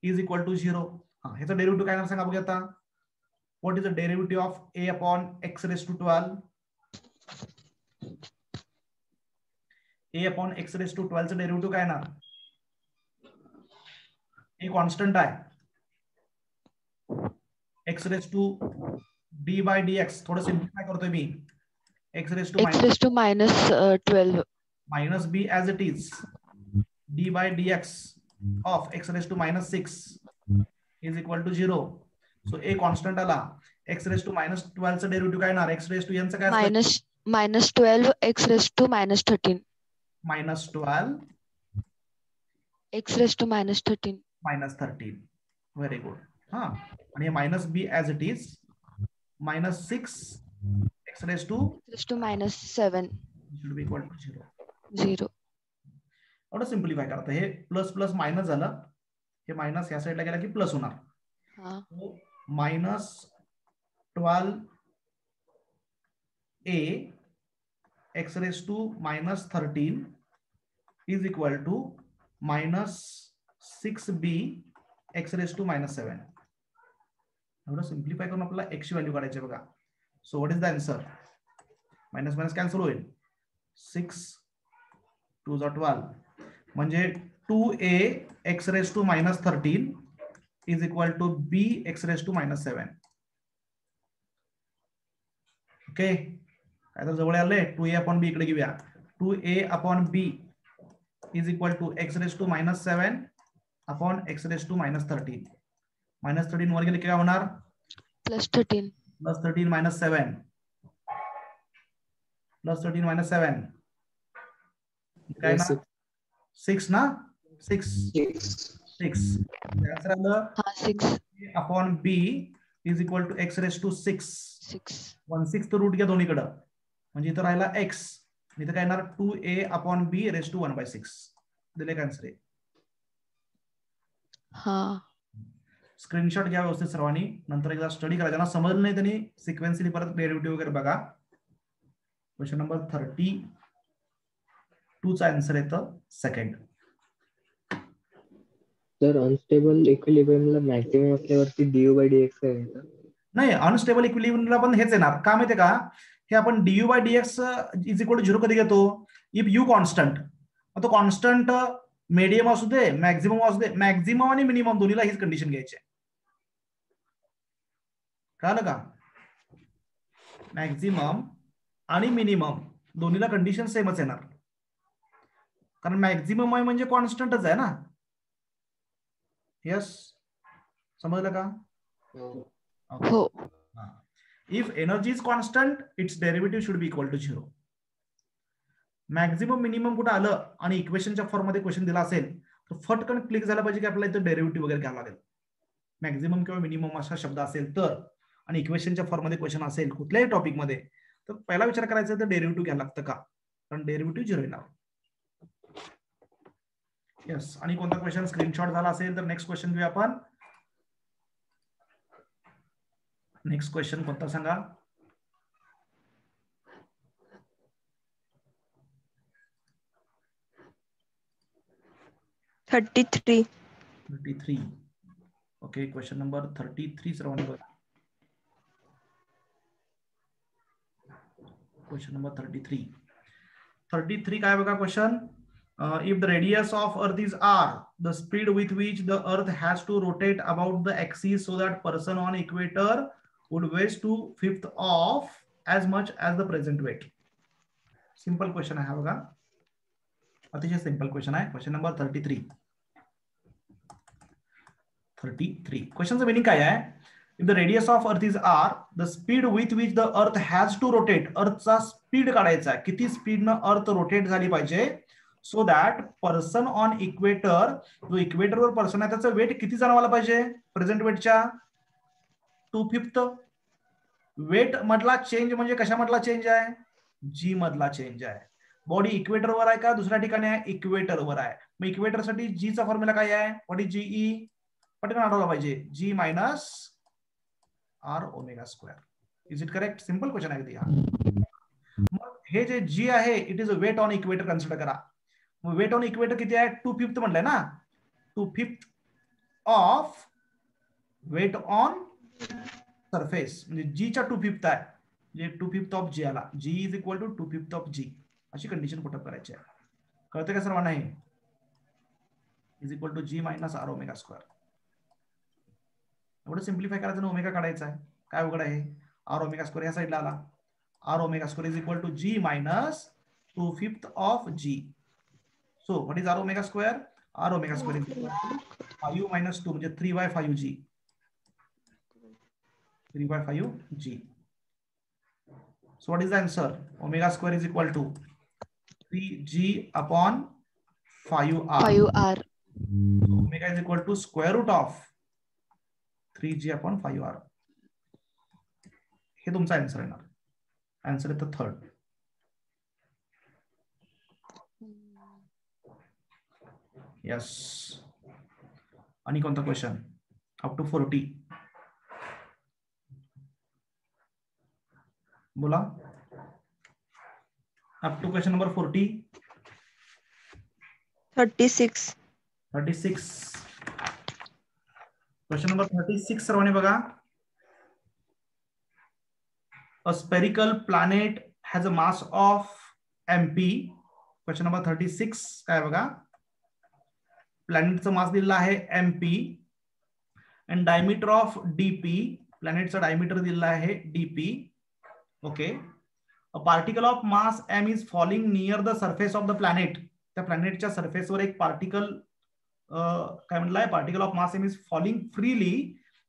is equal to 0. ह्याचा डेरिव्हेटिव्ह काय सांगा बघूया आता. What is the derivative of a/x⁻12? a/x⁻12 चं डेरिव्हेटिव्ह काय ना? a कॉन्स्टंट आहे, x⁻d/dx थोडं सिम्प्लिफाय करतोय मी. x⁻12 minus b as it is, d/dx of x⁻6 is equal to 0. So a constant आला. x⁻12 चं डेरिव्हेटिव्ह काय ना? x⁻n चं काय असतं? -12 x⁻13 -12 x⁻13 व्हेरी गुड. हा, आणि minus B as it is -6 x⁻7 should be equal to 0. एवढं सिम्प्लिफाय करता. हे प्लस प्लस मायनस झालं, हे मायनस या साईडला गेला की प्लस होणार. -12a x⁻13 is equal to -6b x⁻7. एवढं सिम्प्लिफाय करून आपल्याला x ची व्हॅल्यू काढायची बघा. So what is the answer? Minus minus cancel होईल. 6 2 12 म्हणजे 2a x⁻13 is equal to b x⁻7. Okay, काय तर जवळ आलंय. 2a/b इकडे घेऊया. 2a/b is equal to x⁻7 upon x⁻13. -13 वर गेले काय होणार? +13 +13 -7 +13 -7 काय ना? 6 ना? 6 आन्सर आलं. हा 6 upon b is equal to X raise to 6. 6. 1/6 root घ्या दोन्हीकडं, म्हणजे इथं राहिला एक्स, इथं काय येणार 2a/b रेस टू 1/6. दिले का आन्सर? हा. स्क्रीनशॉट घ्या व्यवस्थित सर्वांनी, नंतर एकदा स्टडी करा. ज्यांना समजलं नाही त्यांनी सिक्वेन्सली परत डेरिव्हेटिव्ह वगैरे बघा. क्वेश्चन नंबर 32 चा आन्सर येतं सेकंड. तर अनस्टेबल इक्विलिब्रियमला मॅक्सिमम असल्यावरती du/dx आहे का? नाही, अनस्टेबल इक्विलिब्रियमला पण हेच येणार. का माहितीये का, हे आपण du/dx इज इक्वल टू 0 कधी घेतो? If you constant. तो कॉन्स्टंट मीडियम असू दे, मॅक्झिमम असू दे, मॅक्झिमम आणि मिनिमम दोन्हीला हीच कंडिशन घ्यायची आहे. कळलं का? मॅक्झिमम आणि मिनिमम दोन्हीला कंडिशन सेमच येणार, कारण मॅक्झिमम आहे म्हणजे कॉन्स्टंटच आहे ना. यस, समजलं का? हो. If energy is constant its derivative should be equal to 0. Maximum minimum कुठं आलं आणि इक्वेशनच्या फॉर्म मध्ये क्वेश्चन दिला असेल तर फटकन क्लिक झाला पाहिजे की आपल्याला इथं डेरिव्हेटिव्ह वगैरे घ्यायला लागेल. मॅक्झिमम किंवा मिनिमम असा शब्द असेल तर, आणि इक्वेशनच्या फॉर्म मध्ये क्वेश्चन असेल कुठल्याही टॉपिक मध्ये, तर पहिला विचार करायचा तर डेरिव्हेटिव्ह घ्यायला लागतं का, कारण डेरिव्हेटिव्ह 0 येणार. यस. आणि कोणता क्वेश्चन स्क्रीनशॉट झाला असेल तर नेक्स्ट क्वेश्चन घेऊया आपण. नेक्स्ट क्वेश्चन कोणता सांगा? Thirty three. Okay, question number 33 सर्वांनी बघा. क्वेश्चन नंबर 33 काय बघा question. If the radius of Earth is r, the speed with which the Earth has to rotate about the axis so that person on equator would waste 2/5 of as much as the present weight. Simple question आहे हा बघा, अतिशय simple question आहे. Question number 33. क्वेश्चनचं meaning काय आहे? If the radius of Earth is r, the speed with which the Earth has to rotate, अर्थचा speed काढायचा आहे, किती स्पीडनं अर्थ रोटेट झाली पाहिजे, so that person on equator, जो इक्वेटरवर पर्सन आहे त्याचं वेट किती जाणवायला पाहिजे प्रेझेंट वेटच्या 2/5. वेट मधला चेंज म्हणजे कशामधला चेंज आहे? जी मधला चेंज आहे. बॉडी इक्वेटरवर आहे का दुसऱ्या ठिकाणी आहे? इक्वेटरवर आहे. मग इक्वेटरसाठी जी चा फॉर्म्युला काय आहे? What is g e? पटकन आठवला पाहिजे, g minus R omega square. Is it correct? Simple question आहे हा. मग हे जे जी आहे it is a weight on equator consider करा. मग वेट ऑन इक्वेटर किती आहे? 2/5 म्हणलंय ना. 2/5 ऑफ वेट ऑन सरफेस म्हणजे जीच्या 2/5 आहे, म्हणजे 2/5 ऑफ जी आला. G is equal to 2/5 of G, अशी कंडिशन पुटअप करायची आहे. कळते का सर्वांना? हे is equal to G minus R omega square. एवढं सिम्प्लिफाय करायचं, ओमेगा काढायचा आहे. काय उघड आहे? आर ओमेगा स्क्वेअर या साईडला आला. R omega square is equal to G minus 2/5 of G. So what is R omega square? R omega square is equal to 5 minus 2 म्हणजे 3/5 जी. 3/5 g. So what is the answer? Omega square is equal to 3g upon 5r. 5r. So omega is equal to square root of 3g upon 5r. हे तुमचा answer येणार. Answer येतं third. Yes. आणि कोणता question? Up to 40. बोला. Up to question number 40. 36. Question number 36 सर्वांनी बघा. A spherical planet has a mass of mp. Question number 36 काय बघा. प्लॅनेटचं मास दिलेला आहे mp and diameter of dp. प्लॅनेटचा डायमीटर दिलेला आहे dp. Okay, a particle of mass m is falling near the surface of the planet. त्या प्लॅनेटच्या सरफेसवर एक पार्टिकल काय म्हणलाय? Particle of mass m is falling freely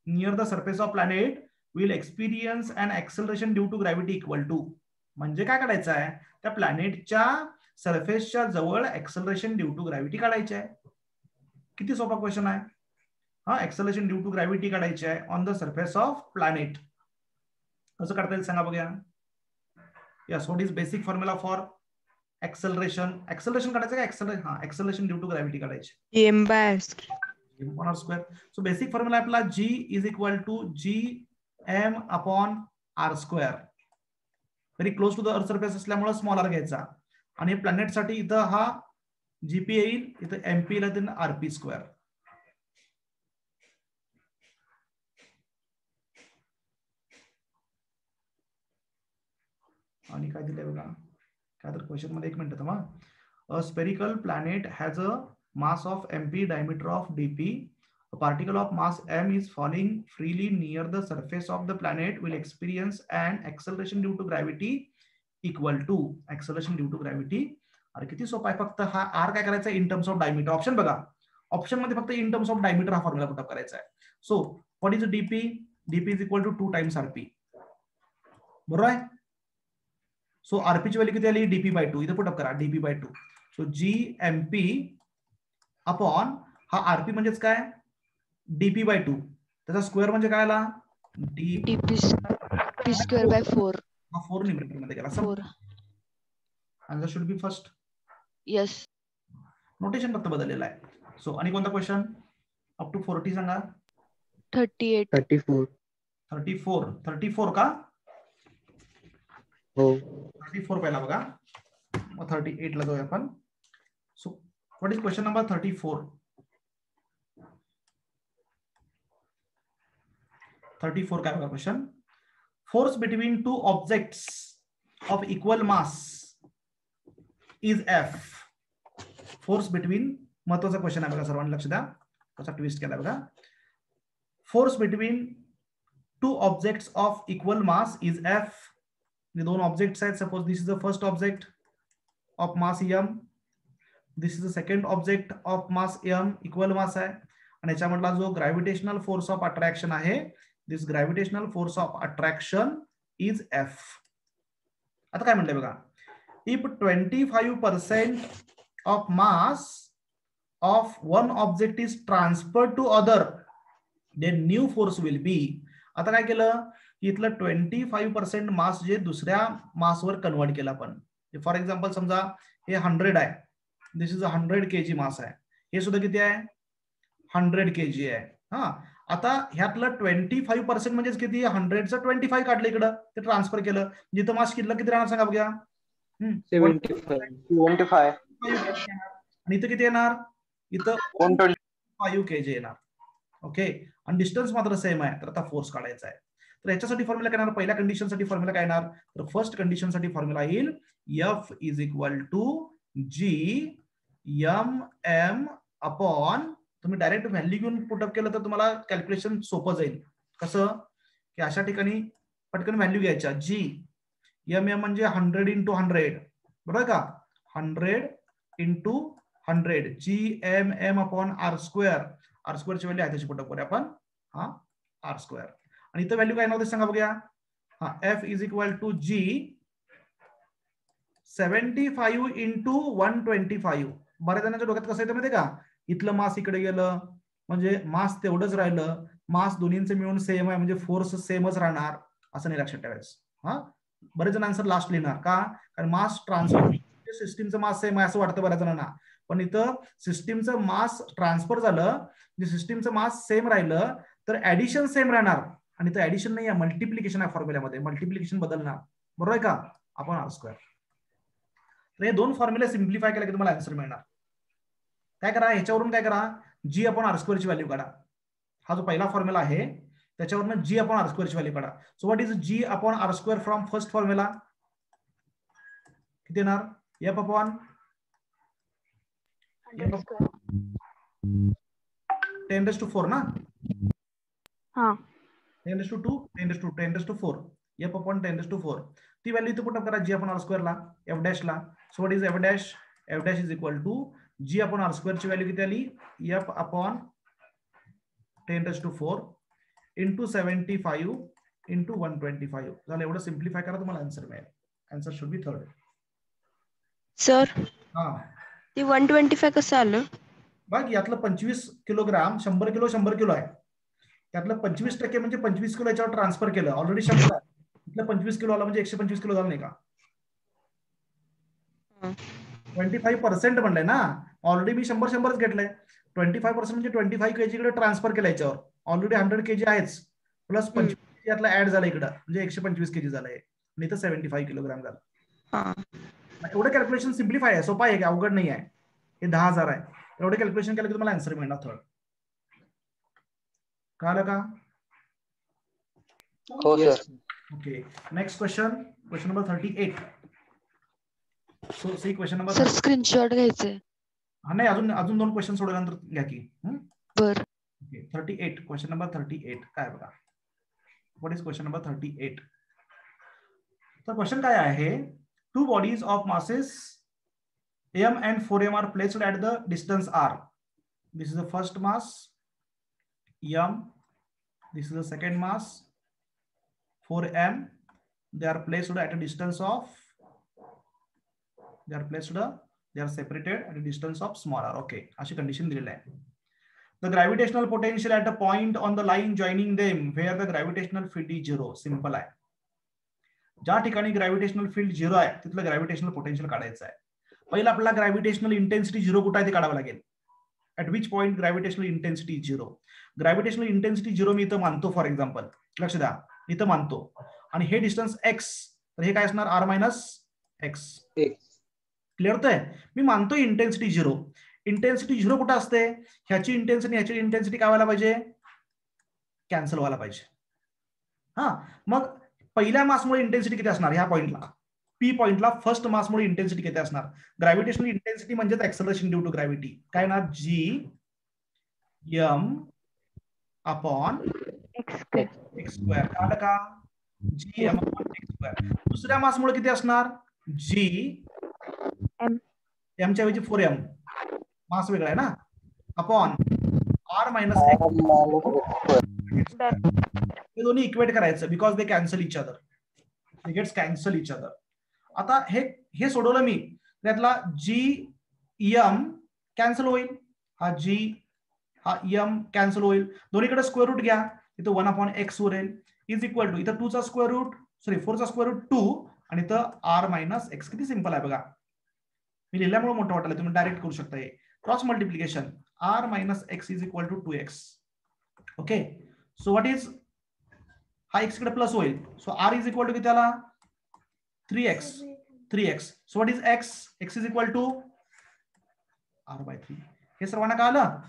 near the surface of planet will experience an acceleration due to gravity equal to. म्हणजे काय काढायचं आहे? त्या प्लॅनेटच्या सरफेसच्या जवळ ऍक्सलरेशन ड्यू टू ग्रॅव्हिटी काढायची आहे. किती सोपा क्वेश्चन आहे. हा एक्सेलरेशन ड्यू टू ग्रॅव्हिटी काढायची आहे on the surface of planet. कसं काढता येईल सांगा बघूया. Yes, what is basic formula for acceleration? Acceleration काढायचं का एक्सेलरेशन ड्यू टू ग्रॅव्हिटी काढायची. m by r square. So basic formula आपला g is equal to g m upon r square. Very close to the earth surface असल्यामुळे small R घ्यायचा. आणि planet साठी इथं हा जीपी येईल, इथं एमपी येईल, आरपी स्क्वेअर. आणि काय दिलंय बघा, काय तर क्वेश्चन मध्ये, एक मिनिट थांबा. A spherical planet has a mass of mp, diameter of dp. A particle of mass m is falling freely near the surface of the planet will experience an acceleration due to gravity equal to acceleration due to gravity. अरे किती सोपा आहे. फक्त हा r काय करायचा in terms of diameter. Option बघा, option मध्ये फक्त इन टर्म्स ऑफ डायमीटर हा फॉर्म्युला पुट अप करायचा आहे. So what is DP? DP is equal to 2 times RP. बरोबर आहे. सो आरपी ची व्हॅल्यू किती आली? DP by 2. इथे पुट अप करा DP by 2. So G MP upon हा आरपी म्हणजेच काय? DP by 2. त्याचा स्क्वेअर म्हणजे काय आला? dp square by 4. हा 4 न्यूमरेटर मध्ये गेला. 4. Answer should B first. Yes. Notation फक्त बदललेलं आहे. सो आणि कोणता क्वेश्चन? अप टू 40 सांगा. 38. 34. 34 का? हो. 34 पहिला बघा, मग 38 ला जाऊया आपण. So what is question number 34? 34 काय बघा question. Force between two objects of equal mass is F. Force between, महत्वाचा क्वेश्चन आहे बघा, सर्वांनी लक्ष द्या कसा ट्विस्ट केला बघा. Force between two objects of equal mass is F. दोन ऑब्जेक्ट्स आहेत. Suppose this is the first object of mass M, this is the second object of mass M, equal mass आहे. आणि याच्यामधला जो ग्रॅव्हिटेशनल फोर्स ऑफ अट्रॅक्शन आहे, this gravitational force of attraction is F. आता काय म्हणलंय बघा, if 25% of mass of one object is transferred to other, then new force will be. आता काय केलं, इथलं 25% मास जे दुसऱ्या मासवर कन्वर्ट केलं आपण. फॉर एक्झाम्पल समजा हे 100 आहे, दिस इज 100 kg मास आहे. हे सुद्धा किती आहे? 100 kg आहे. हा, आता ह्यातलं 25% म्हणजेच किती? 100चं 25 काढलं इकडं, ते ट्रान्सफर केलं. जिथं मास किती राहणार सांगा बघा. 75. आणि इथं किती येणार? इथं 125 kg येणार. ओके, आणि डिस्टन्स मात्र सेम आहे. तर आता फोर्स काढायचा आहे. तर याच्यासाठी फॉर्म्युला काय येणार? पहिल्या कंडिशन साठी फॉर्म्युला काय येणार? तर फर्स्ट कंडिशन साठी फॉर्म्युला येईल F is equal to G M M upon, तुम्ही डायरेक्ट व्हॅल्यू घेऊन पुटअप केलं तर तुम्हाला कॅल्क्युलेशन सोपं जाईल. कसं की अशा ठिकाणी पटकन व्हॅल्यू घ्यायच्या. जी एम एम म्हणजे 100 into 100, बरोबर का? 100 into 100, G M M upon R square. R square ची व्हॅल्यू आहे त्याची पुटअप करूया आपण. हा आर स्क्वेअर. आणि इथं व्हॅल्यू काय नव्हते सांगा बघूया. हा F is equal to G 75 into 125. बऱ्याच जणांच्या डोक्यात कसं येतं माहितीये का, इथलं मास इकडे गेलं म्हणजे मास तेवढंच राहिलं, मास दोन्हींचं मिळून सेम आहे म्हणजे फोर्स सेमच राहणार, असं नाही लक्षात ठेवायचं. हा, बरेच जण आन्सर लास्ट लिहिणार का, कारण मास ट्रान्सफर सिस्टीमचं मास सेम आहे असं वाटतं बऱ्याच जणांना. पण इथं सिस्टीमचं मास ट्रान्सफर झालं, सिस्टीमचं मास सेम राहिलं तर ऍडिशन सेम राहणार. आणि इथं ऍडिशन नाही आहे, मल्टिप्लिकेशन आहे फॉर्म्युल्यामध्ये. मल्टिप्लिकेशन बदलणार, बरोबर आहे का, आपण आर स्क्वेअर. तर हे दोन फॉर्म्युले सिम्प्लिफाय केले की तुम्हाला आन्सर मिळणार. काय करा, ह्याच्यावरून काय करा, जी अपॉन आर स्क्वेअर ची व्हॅल्यू काढा. हा जो पहिला फॉर्म्युला आहे त्याच्यावरून जी अपॉन आर स्क्वेअर ची व्हॅल्यू काढा. So what is G upon R square from first formula? किती येणार? एफ अपॉन 10⁴ ना. हा, 10⁴, 10⁴, एफ अपॉन 10⁴. ती व्हॅल्यू इथे पुटअप करा जी अपॉन आर स्क्वेअर ला, एफ डॅश ला. So what is F dash? F dash is equal to G upon R square ची व्हॅल्यू किती आली? एफ अपॉन 10⁴ इंटू 75 इंटू 125 झालं. एवढं सिम्प्लिफाय करा, तुम्हाला आन्सर मिळेल. Answer should be third. Sir हा, ते 125 कसं आलं? बघ यातलं 25 किलोग्राम 100 किलो 100 किलो आहे. त्यातलं 25% म्हणजे 25 किलो याच्यावर ट्रान्सफर केलं. ऑलरेडी 100 आहे. इथलं 25 किलो आला म्हणजे 125 किलो झालं नाही का? 25% म्हणलंय ना. ऑलरेडी मी 100 घेतलंय. 25% म्हणजे 25 kg कडे ट्रान्सफर केलं याच्यावर. ऑलरेडी 100 kg आहेच. प्लस 25 kg यातला ऍड झालं इकडं म्हणजे 125 kg झालंय. आणि इथं 75 किलोग्राम झालं. एवढं कॅल्क्युलेशन सिम्प्लिफाय आहे, सोपा आहे की अवघड नाही आहे. हे 10,000 आहे. एवढं कॅल्क्युलेशन केलं की तुम्हाला आन्सर मिळणार थर्ड. कळलं का? हो sir. Okay. Next question number 38. C question number sir screenshot घ्यायचे. हा नाही, अजून 2 क्वेश्चन सोडल्यानंतर घ्या की. बर. ओके. 38 क्वेश्चन नंबर 38 काय बघा. What is question number 38? तर क्वेश्चन काय आहे? 2 bodies of masses m and 4m are placed at the distance r. This is the first mass m. This is the second mass 4m. They are placed at a distance of. They are separated at a distance of small r. Okay. अशी condition दिलेली आहे. The gravitational potential at a point on the line joining them where the gravitational field is 0. Simple आहे. ज्या ठिकाणी gravitational field 0 आहे तिथलं gravitational potential काढायचं आहे. पहिला आपल्याला ग्रॅव्हिटेशनल इंटेन्सिटी 0 कुठे आहे ते काढावं लागेल. At which point gravitational intensity 0. Gravitational intensity 0 मी इथं मानतो. फॉर एक्झाम्पल लक्ष द्या, इथं मानतो. आणि हे डिस्टन्स x, तर हे काय असणार r मायनस x. क्लिअर होतंय? मी मानतो इंटेन्सिटी 0. इंटेन्सिटी 0 कुठं असते? ह्याची इंटेन्सिटी ह्याची इंटेन्सिटी काय व्हायला पाहिजे? कॅन्सल व्हायला पाहिजे. हा, मग पहिल्या मासमुळे इंटेन्सिटी किती असणार? ह्या पॉइंटला पी पॉइंटला फर्स्ट मासमुळे इंटेन्सिटी किती असणार? ग्रॅव्हिटेशनल इंटेन्सिटी म्हणजेच एक्सेलरेशन ड्यू टू ग्रॅव्हिटी. काय ना, G M upon X square. कळलं का? G M upon X square. दुसऱ्या मासमुळे किती असणार? जी एम च्या ऐवजी 4m, मास वेगळा आहे ना, अपॉन आर मायनस एक्स. हे दोन्ही इक्वेट करायचं because they cancel each other. They gates cancel each other. आता हे सोडवलं मी, त्यातला जी एम कॅन्सल होईल, हा जी हा एम कॅन्सल होईल. दोन्हीकडे स्क्वेअर रूट घ्या, इथं 1/x उरेल. इज इक्वल टू इथं 2 चा स्क्वेअर रूट, सॉरी 4 चा स्क्वेअर रूट 2 आणि इथं r मायनस एक्स. किती सिंपल आहे बघा. मी लिहिल्यामुळे मोठं वाटलं, तुम्ही डायरेक्ट करू शकता. हे cross multiplication r minus X is equal to 2x. Okay. So what is, हा x कडे प्लस होईल. So r is equal to किती आला? 3x. So what is x? x is equal to r/3. हे सर्वांना कळलं?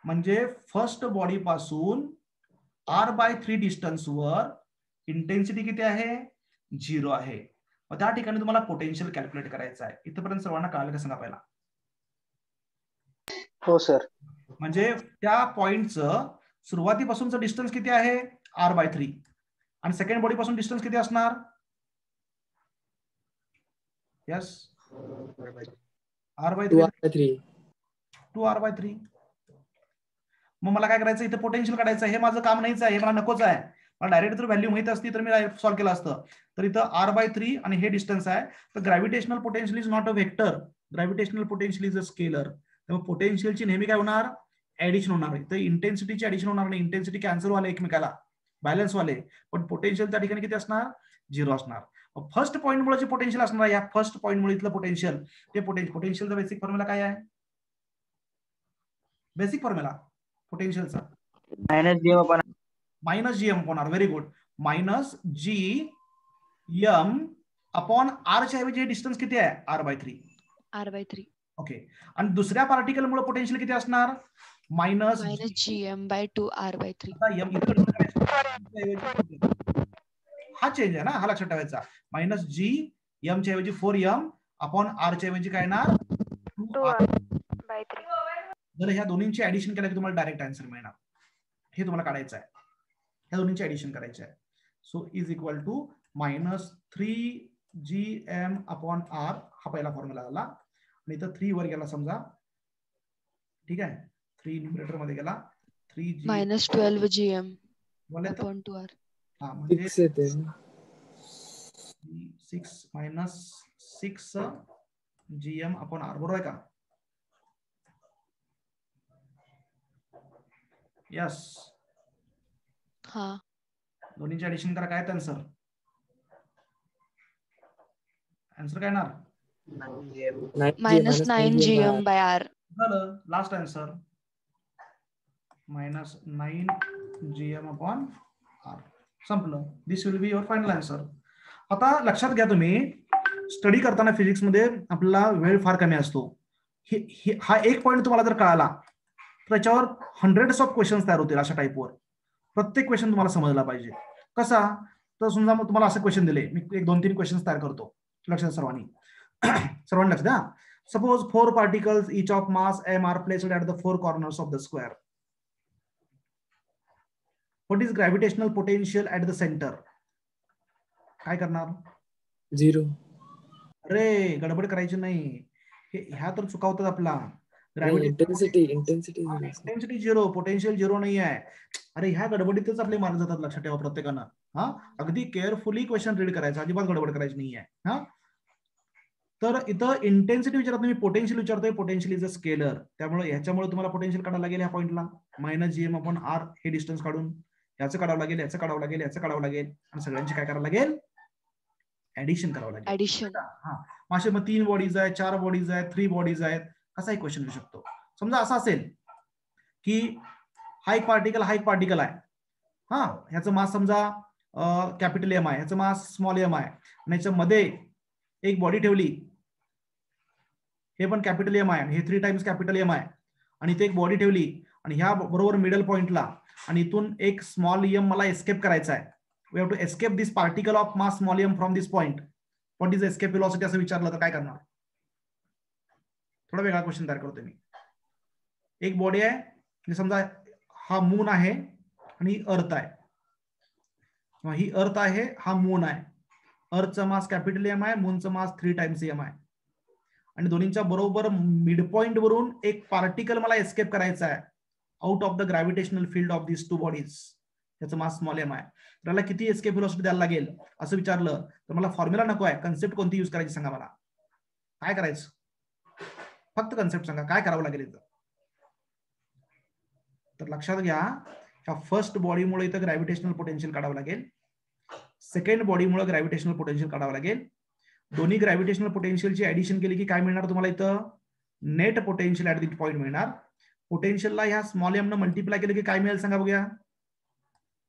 म्हणजे फर्स्ट बॉडी पासून r/3 डिस्टन्स वर इंटेन्सिटी किती आहे? 0 आहे. मग त्या ठिकाणी तुम्हाला पोटेन्शियल कॅल्क्युलेट करायचं आहे. इथपर्यंत सर्वांना कळलं का सांगा पहिला? हो सर. म्हणजे त्या पॉइंटचं सुरुवातीपासूनचं डिस्टन्स किती आहे? r/3. आणि सेकंड बॉडी पासून डिस्टन्स किती असणार? Yes, r/3. 2r/3. मग मला काय करायचं? इथे पोटेन्शियल काढायचं. हे माझं काम नाहीच आहे, हे मला नकोच आहे. मला डायरेक्ट जर व्हॅल्यू माहिती असती तर मी डायरेक्ट सॉल्व्ह केलं असतं. तर इथं r/3 आणि हे डिस्टन्स आहे. तर gravitational potential is not a vector, gravitational potential is a scalar. त्यामुळे पोटेन्शियलची नेहमी काय होणार? ऍडिशन होणार. तर इंटेन्सिटीची ऍडिशन होणार नाही. इंटेन्सिटी कॅन्सल व्हायला एकमेकाला, बॅलन्स वाले. पण पोटेन्शियल त्या ठिकाणी किती असणार? 0 असणार. फर्स्ट पॉईंट मुळे जे पोटेन्शियल असणार, या फर्स्ट पॉईंट मुळे इथलं पोटेन्शियल, ते पोटेन्शियलचा बेसिक फॉर्म्युला काय आहे? बेसिक फॉर्म्युला पोटेन्शियलचा minus G M upon R. Very good. Minus G M upon R च्या ऐवजी डिस्टन्स किती आहे? r/3. ओके. आणि दुसऱ्या पार्टिकल मुळे पोटेन्शियल किती असणार? Minus gm/2 r/3. हा चेंज आहे ना, हा लक्षात ठेवायचा. मायनस जी एम च्या ऐवजी 4m अपॉन आर च्या ऐवजी काय येणार? 2r/3. जर ह्या दोन्हींची ऍडिशन केलं की तुम्हाला डायरेक्ट आन्सर मिळणार. हे तुम्हाला काढायचं आहे. ह्या दोन्हींची ऍडिशन करायची आहे. So is equal to minus 3gm upon r. हा पहिला फॉर्म्युला आला. आणि इथं 3 वर गेला समजा, ठीक आहे. 3 न्यूमरेटर मध्ये गेला. 3g minus 12gm upon 2r. हा म्हणजे 6 मायनस 6 gm अपॉन r. बरोबर आहे का? यस, हा दोन्हीचे ऍडिशन करा. काय आन्सर? आन्सर काय येणार? -9 GM by R. झालं. Last answer -9 GM upon R. संपलं. This will be your final answer. आता लक्षात घ्या, तुम्ही स्टडी करताना फिजिक्स मध्ये आपला वेळ फार कमी असतो. हा एक पॉईंट तुम्हाला जर कळाला तर त्याच्यावर हंड्रेड्स ऑफ क्वेश्चन तयार होतील. अशा टाईपवर प्रत्येक क्वेश्चन तुम्हाला समजला पाहिजे. कसा? तर समजा मग तुम्हाला असे क्वेश्चन दिले, मी 1-2-3 क्वेश्चन तयार करतो. लक्षात सर्वांनी लक्ष द्या. Suppose 4 particles each of mass m are placed at the 4 corners of the square. What is gravitational potential at the center? काय करणार? 0. अरे गडबड करायची नाही. ह्या तर चुकावतात आपला. इंटेन्सिटी 0, पोटेन्शियल 0 नाही आहे. अरे ह्या गडबडीतच आपले मार्क जातात. लक्षात ठेवा प्रत्येकानं. हा, अगदी केअरफुली क्वेश्चन रीड करायचा, अजिबात गडबड करायची नाहीये. हा, तर इथं इंटेन्सिटी विचारत मी पोटेन्शियल विचारतोय. पोटेन्शियल इज अ स्केलर, त्यामुळे ह्याच्यामुळे तुम्हाला पोटेन्शियल काढायला लागेल. ह्या पॉईंटला -GM upon R हे डिस्टन्स काढून याचं काढावं लागेल, याचं काढावं लागेल, याचं काढावं लागेल आणि सगळ्यांची काय करावं लागेल? ऍडिशन करावं लागेल. ऍडिशन. हा, मासे मग 3 बॉडीज आहेत, 4 बॉडीज आहेत, 3 बॉडीज आहेत, कसाही क्वेश्चन येऊ शकतो. समजा असं असेल की हा एक पार्टिकल आहे. हा, ह्याचं मास समजा कॅपिटल एम आहे, ह्याचं मास स्मॉल एम आहे आणि ह्याच्यामध्ये एक बॉडी ठेवली, हे पण कॅपिटल एम आहे, हे 3 टाइम्स कॅपिटल एम आहे आणि इथे एक बॉडी ठेवली आणि ह्या बरोबर मिडल पॉइंटला आणि इथून एक स्मॉल एम मला एस्केप करायचा आहे. We have to escape this particle of mass small M from this point. What is escape velocity असं विचारलं तर काय करणार? थोडा वेगळा क्वेश्चन तयार करतो मी. एक बॉडी आहे, म्हणजे समजा हा मून आहे आणि ही अर्थ आहे. ही अर्थ आहे, हा मून आहे. अर्थचा मास कॅपिटल एम आहे, मूनचा मास 3 टाइम्स एम आहे आणि दोन्हींच्या बरोबर मिड पॉइंट वरून एक पार्टिकल मला एस्केप करायचा आहे out of the gravitational field of this 2 bodies. त्याचं मास स्मॉल एम आहे. त्याला किती एस्केप वेलोसिटी द्यायला लागेल असं विचारलं तर मला फॉर्म्युला नको आहे. कन्सेप्ट कोणती यूज करायची सांगा मला. काय करायचं? फक्त कन्सेप्ट सांगा, काय करावं लागेल इथं. तर लक्षात घ्या, ह्या फर्स्ट बॉडीमुळे इथं ग्रॅव्हिटेशनल पोटेन्शियल काढावं लागेल. सेकंड बॉडीमुळे ग्रॅव्हिटेशनल पोटेन्शियल काढावं लागेल. दोन्ही ग्रॅव्हिटेशनल पोटेन्शियलची ऍडिशन केली की काय मिळणार तुम्हाला? इथं net potential at this point मिळणार. पोटेन्शियलला ह्या स्मॉल एम न मल्टिप्लाय केलं की काय मिळेल सांगा बघूया.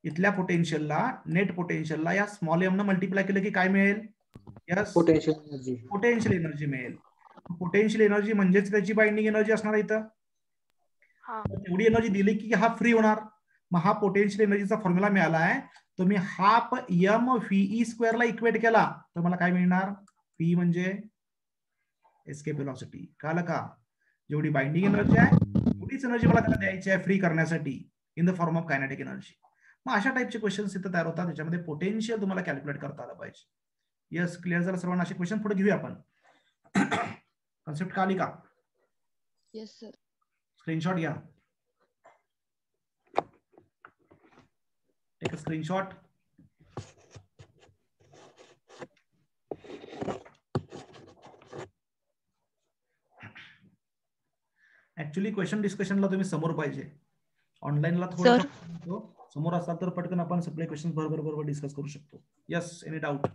इथल्या पोटेन्शियलला, नेट पोटेन्शियलला या स्मॉल एम न मल्टिप्लाय केलं की काय मिळेल? यस, पोटेन्शियल एनर्जी मिळेल. पोटेन्शियल एनर्जी म्हणजेच त्याची बाइंडिंग एनर्जी असणार आहे इथं. एवढी एनर्जी दिली की हा फ्री होणार. मग हा पोटेन्शियल एनर्जीचा फॉर्म्युला मिळाला आहे. तुम्ही हाफ mVe² ला इक्वेट केला तर मला काय मिळणार? P म्हणजे एस्केप वेलोसिटी. कळलं का? जेवढी बाइंडिंग एनर्जी आहे तेवढीच एनर्जी मला त्याला द्यायची आहे फ्री करण्यासाठी in the form of kinetic energy. मग अशा टाइपचे क्वेश्चन्स इथं तयार होतात. त्याच्यामध्ये पोटेन्शियल तुम्हाला कॅल्क्युलेट करता आलं पाहिजे. यस, क्लिअर झालं सर्वांना? असे क्वेश्चन पुढे घेऊया आपण. कन्सेप्ट कळली का? Yes sir. स्क्रीनशॉट घ्या. Take a screenshot. Actually question डिस्कशनला तुम्ही समोर पाहिजे. ऑनलाईनला थोडं समोर असाल तर पटकन आपण सगळे क्वेश्चन बरोबर डिस्कस करू शकतो. Yes, any doubt?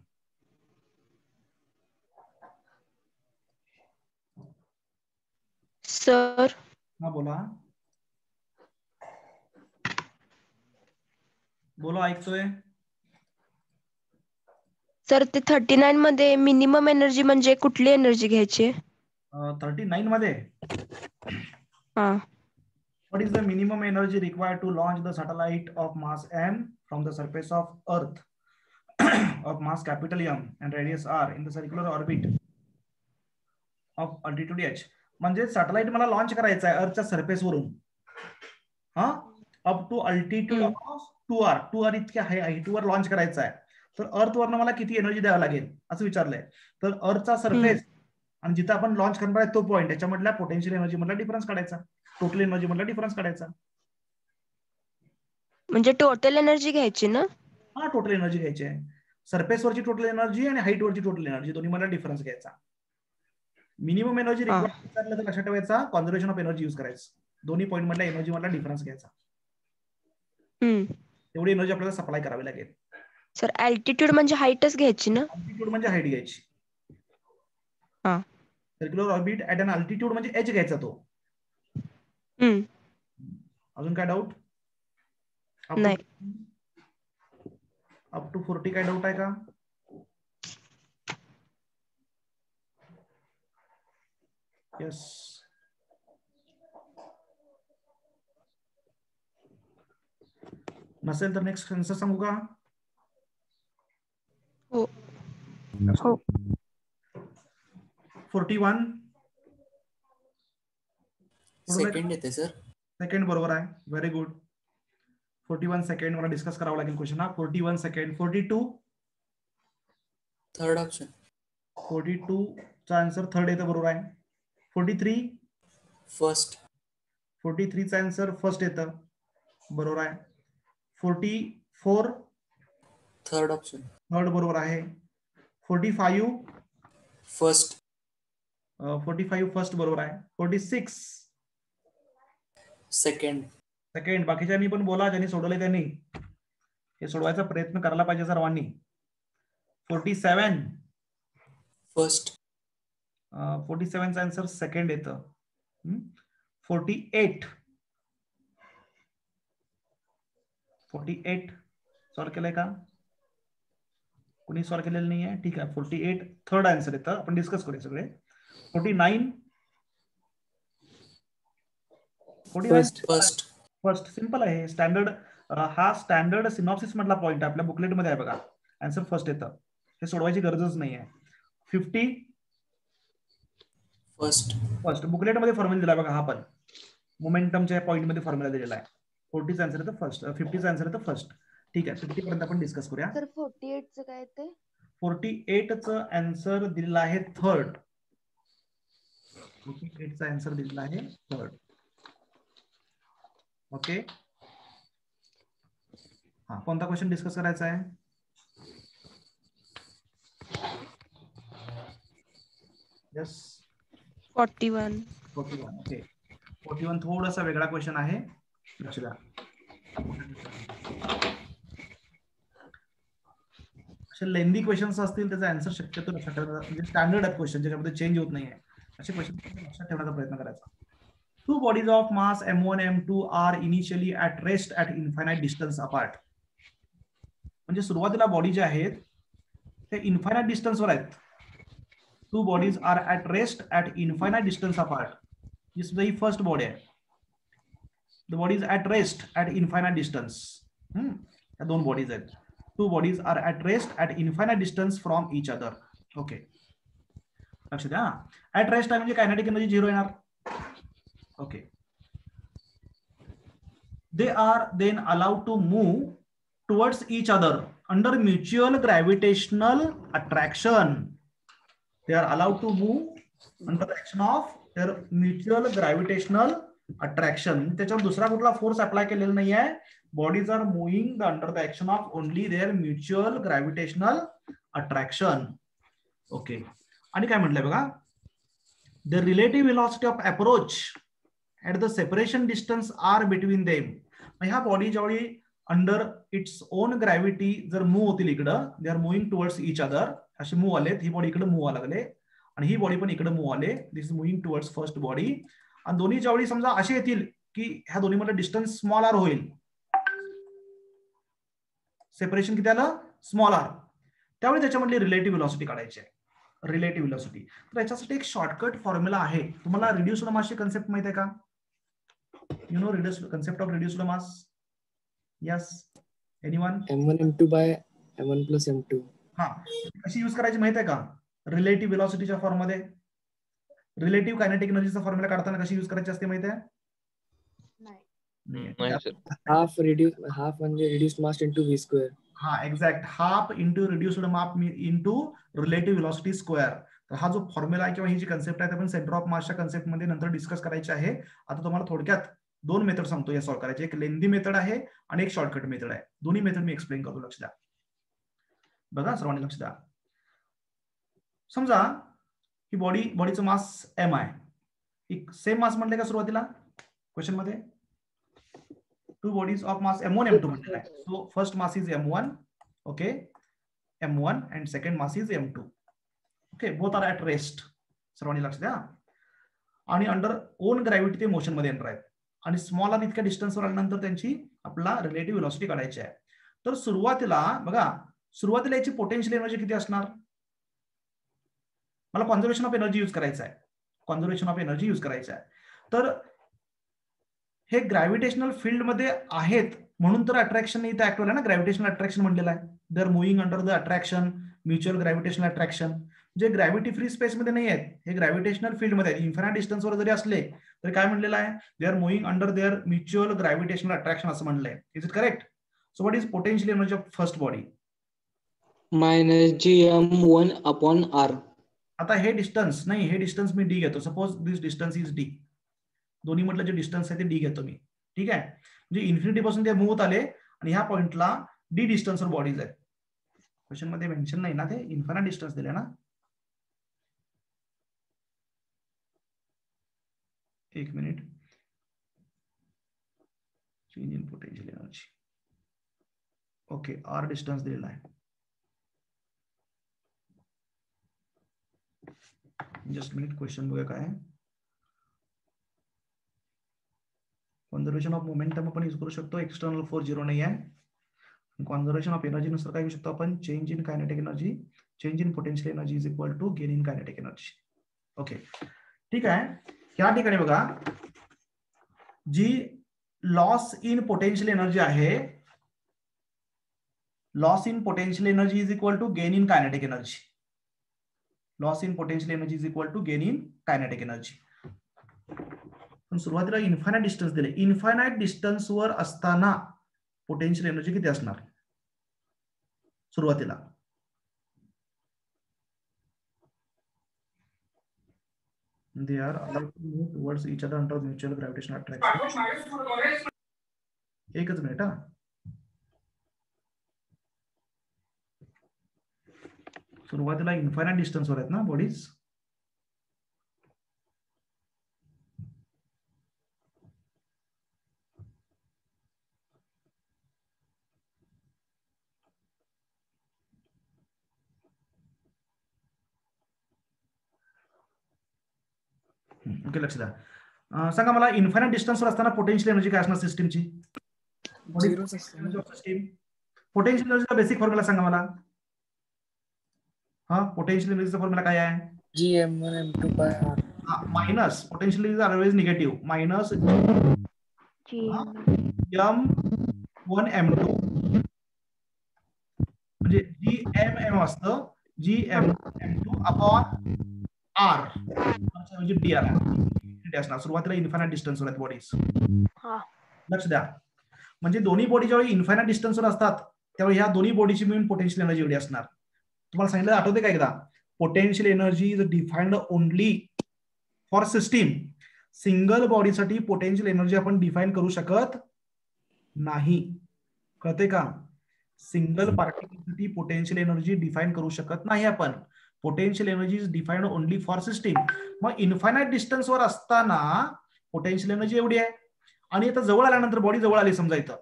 सर हा बोला. बोला, ऐकतोय. सर ते 39 मध्ये मिनिमम एनर्जी म्हणजे कुठली एनर्जी घ्यायची? 39 मध्ये हा, what is the minimum energy required to launch the satellite of mass m from the surface of earth of mass capital M and radius r in the circular orbit of altitude h. म्हणजे satellite मला launch करायचा आहे अर्थच्या surface वरून, हा, up to altitude of 2r इतक्या हाईटवर launch करायचा आहे. तर अर्थ वरनं मला किती एनर्जी द्यावं लागेल असं विचारलंय. तर अर्थचा सरफेस आणि जिथं आपण लॉन्च करणार आहे तो पॉईंट, याच्यामधल्या पोटेन्शियल एनर्जी मधला डिफरन्स काढायचा, टोटल एनर्जी मधला डिफरन्स काढायचा. म्हणजे टोटल एनर्जी घ्यायची ना? हा, टोटल एनर्जी घ्यायची आहे. सरफेस वरची टोटल एनर्जी आणि हाईट वरची टोटल एनर्जी दोन्ही मधला डिफरन्स घ्यायचा. मिनिमम एनर्जी रिक्वायर्ड तर लक्षात ठेवायचा, कॉन्झर्वेशन ऑफ एनर्जी यूज करायचं. दोन्ही पॉईंट मधल्या एनर्जी मधला डिफरन्स घ्यायचा. तेवढी एनर्जी आपल्याला सप्लाय करावी लागेल. सर अल्टिट्यूड म्हणजे हाईटच घ्यायची ना? अल्टिट्यूड म्हणजे हाईट घ्यायची. हा. Circular orbit at an altitude म्हणजे एच घ्यायचा तो. अजून काय डाऊट? नाही. अप टू 40 काय डाऊट आहे का? यस. नसेल तर नेक्स्ट आन्सर सांगू का? हो. 41 सेकंड येते सर. सेकंड बरोबर आहे. Very good. 41 सेकंड मला डिस्कस करावं लागेल क्वेश्चन हा. 41 सेकंड. 42 third option. 42 चा आन्सर थर्ड येतं बरोबर आहे. 43 फर्स्ट. 43 चा आन्सर फर्स्ट येतं बरोबर आहे. 44 थर्ड ऑप्शन. थर्ड बरोबर आहे. 45 फर्स्ट. 45 फर्स्ट बरोबर आहे. 46 सेकंड. सेकंड. बाकीच्यांनी पण बोला, ज्यांनी सोडवले त्यांनी हे सोडवायचा प्रयत्न करायला पाहिजे सर्वांनी. 47 फर्स्ट. 47 चा आन्सर सेकंड येतं. 48 सॉल्व केलंय का? कोणी सॉल्व केलेलं नाही आहे? ठीक आहे. 48 थर्ड आन्सर येतं. आपण डिस्कस करूया सगळे. 49 फर्स्ट. फर्स्ट सिंपल आहे. स्टँडर्ड हा स्टँडर्ड सिनॉप्सिस मधला पॉइंट आपल्या बुकलेट मध्ये आहे बघा. आन्सर फर्स्ट येतं. हे सोडवायची गरजच नाही आहे. 50 फर्स्ट बुकलेट मध्ये फॉर्म्युला दिला बघा. हा पण मोमेंटमच्या पॉइंट मध्ये फॉर्म्युला दिलेला आहे. 40 चा आन्सर येतं फर्स्ट. 50 चा आन्सर येतं फर्स्ट. ठीक आहे. 50 पर्यंत आपण डिस्कस करूया. सर 48 चं काय ते? 48 चा आन्सर दिलेला आहे थर्ड. 48 चा आन्सर दिलेला आहे थर्ड. ओके. हा, कोणता क्वेश्चन डिस्कस करायचा आहे? यस. 41. ओके. 41 थोडासा वेगळा क्वेश्चन आहे. लक्ष द्या. असे लेंदी क्वेश्चन्स असतील त्याचा आन्सर शक्यतो लक्षात ठेवण्याचा, म्हणजे स्टँडर्ड आहे क्वेश्चन, ज्याच्यामध्ये चेंज होत नाही आहे, असे क्वेश्चन लक्षात ठेवण्याचा प्रयत्न करायचा. Two bodies of mass m1 m2 are initially at rest at infinite distance apart. म्हणजे सुरुवातीला बॉडी जे आहेत ते इन्फायनाइट डिस्टन्सवर आहेत. Two bodies are at rest at infinite distance apart. ही सुद्धा ही फर्स्ट बॉडी आहे. The body is at rest at infinite distance. या दोन बॉडीज आहेत. Two bodies are at rest at infinite distance from each other. Okay, लक्ष द्या. At rest आहे म्हणजे kinetic energy 0 येणार. Okay. They are then allowed to move towards each other under mutual gravitational attraction. They are allowed to move under the action of their mutual gravitational attraction. त्याच्यावर दुसरा कुठला force apply केलेला नाही आहे. Bodies are moving under the action of only their mutual gravitational attraction. Okay. आणि काय म्हटलंय बघा, the relative velocity of approach at the separation distance are between them. ह्या बॉडी ज्यावेळी अंडर इट्स ओन ग्रॅव्हिटी जर मूव्ह होतील इकडं, दे are moving towards each other, असे मूव्ह आलेत. ही बॉडी इकडे मूव्ह व्हायला लागले आणि ही बॉडी पण इकडे मूव्ह आले. This is moving towards first body. आणि दोन्ही ज्यावेळी समजा असे येतील की ह्या दोन्ही मध्ये डिस्टन्स स्मॉल आर होईल, सेपरेशन किती आलं? स्मॉल आर, त्यावेळी त्याच्यामधली रिलेटिव्ह व्हेलॉसिटी काढायची आहे. Relative velocity. तर याच्यासाठी एक शॉर्टकट फॉर्म्युला आहे. तुम्हाला रिड्युस्ड मासची कन्सेप्ट माहिती आहे का? You know concept of reduced mass? Yes. Anyone? m1 m2 by m1 plus m2. हा, कशी यूज करायची माहिती आहे का? रिलेटिव्ह व्हेलॉसिटीच्या फॉर्म मध्ये रिलेटिव्ह कायनेटिक एनर्जीचा फॉर्म्युला काढताना कशी यूज करायची असते माहिती आहे? हाफ म्हणजे reduced mass into v square. हा, exact. Half into reduced mass into relative velocity square. तर हा जो फॉर्म्युला आहे किंवा ही जी कन्सेप्ट आहे, आपण सेंटर ऑफ मासच्या कन्सेप्ट मध्ये नंतर डिस्कस करायची आहे. आता तुम्हाला थोडक्यात दोन मेथड सांगतो या सॉल्व्ह करायची. एक लेंदी मेथड आहे आणि एक शॉर्टकट मेथड आहे. दोन्ही मेथड मी एक्सप्लेन करतो. लक्ष द्या बघा, सर्वांनी लक्ष द्या. समजा ही बॉडीचं मास एम आहे. सेम मास म्हटले का सुरुवातीला क्वेश्चन मध्ये? two bodies of mass m1 m2 म्हटलेलं आहे. So first mass is m1, okay, m1, and second mass is m2. Okay, both are at rest. सर्वांनी लक्ष द्या. आणि अंडर ओन ग्रॅव्हिटी ते मोशन मध्ये एंटर आहेत आणि स्मॉल आर इतक्या डिस्टन्सवर आल्यानंतर त्यांची आपला रिलेटिव्ह व्हेलॉसिटी काढायची आहे. तर सुरुवातीला बघा, सुरुवातीला याची पोटेन्शियल एनर्जी किती असणार? मला कॉन्झर्वेशन ऑफ एनर्जी यूज करायचं आहे. कॉन्झर्वेशन ऑफ एनर्जी यूज करायचं आहे. तर हे ग्रॅव्हिटेशनल फील्ड मध्ये आहेत म्हणून तर अट्रॅक्शन इथे ऍक्ट होईल ना. ग्रॅव्हिटेशनल अट्रॅक्शन म्हणलेलं आहे. They are moving under the attraction, mutual gravitational attraction. जे ग्रॅव्हिटी फ्री स्पेस मध्ये नाही आहेत, हे ग्रॅव्हिटेशनल फील्ड मध्ये आहेत. इन्फायनाइट डिस्टन्सवर जरी असले तरी काय म्हणलेलं आहे? They are moving under their mutual gravitational attraction असं म्हणलंय. Is it correct? So what is potential energy of first body? -gm1/r. आता हे डिस्टन्स नाही, हे डिस्टन्स मी डी घेतो. Suppose this distance is D. दोन्ही म्हटलं जे डिस्टन्स आहे ते डी घेतो मी. ठीक आहे, म्हणजे इन्फिनिटी पासून ते मूव्ह होत आले आणि ह्या पॉइंटला डी डिस्टन्सवर बॉडीज आहेत. क्वेश्चन मध्ये मेन्शन नाही ना, ते इन्फिनिट डिस्टन्स दिले ना. एक minute. Change in potential energy. Okay, R distance दिलेला आहे. जस्ट मिनिट, क्वेश्चन बघूया काय आहे. कॉन्झर्वेशन ऑफ मोमेंटम आपण यूज करू शकतो. एक्सटर्नल फोर्स 0 नाही आहे. कॉन्झर्वेशन ऑफ एनर्जी नुसार काय घेऊ शकतो आपण? Change in kinetic energy, change in potential energy is equal to gain in kinetic energy. Okay, ठीक आहे. या ठिकाणी बघा, जी लॉस इन पोटेन्शियल एनर्जी आहे, loss in potential energy is equal to gain in kinetic energy. Loss in potential energy is equal to gain in kinetic energy. पण सुरुवातीला infinite distance दिले. इन्फायनाइट डिस्टन्सवर असताना पोटेन्शियल एनर्जी किती असणार सुरुवातीला? They are allowed to move towards each other under mutual gravitational attraction. एकच minute हा. सुरुवातीला इन्फायनाइट डिस्टन्सवर आहेत ना बॉडीज. ओके, लक्ष द्या. सांगा मला, इन्फायनाइट डिस्टन्सवर असताना पोटेन्शियल एनर्जी काय असणार सिस्टीमची? पोटेन्शियल एनर्जीचा बेसिक फॉर्म्युला सांगा मला. हा, पोटेन्शियल एनर्जीचा फॉर्म्युला काय आहे? gm1m2/r. Minus potential energy always negative. Minus m1m2 म्हणजे gmm असतं. gm2 अपॉन r म्हणजे dr असणार. सुरुवातीला इन्फायनाइट डिस्टन्सवर आहेत बॉडीज. लक्ष द्या, म्हणजे दोन्ही बॉडी ज्यावेळी इन्फायनाइट डिस्टन्सवर असतात त्यावेळी ह्या दोन्ही बॉडीची मिळून पोटेन्शियल एनर्जी एवढी असणार. तुम्हाला सांगितलं, आठवते का एकदा? Potential energy is defined only for system. Single बॉडीसाठी पोटेन्शियल एनर्जी आपण डिफाइन करू शकत नाही. कळते का? सिंगल पार्टिकलसाठी पोटेन्शियल एनर्जी डिफाइन करू शकत नाही आपण. Potential energy is defined only for system. मग इन्फायनाइट डिस्टन्सवर असताना पोटेन्शियल एनर्जी एवढी आहे आणि आता जवळ आल्यानंतर बॉडी जवळ आली समजा इथं,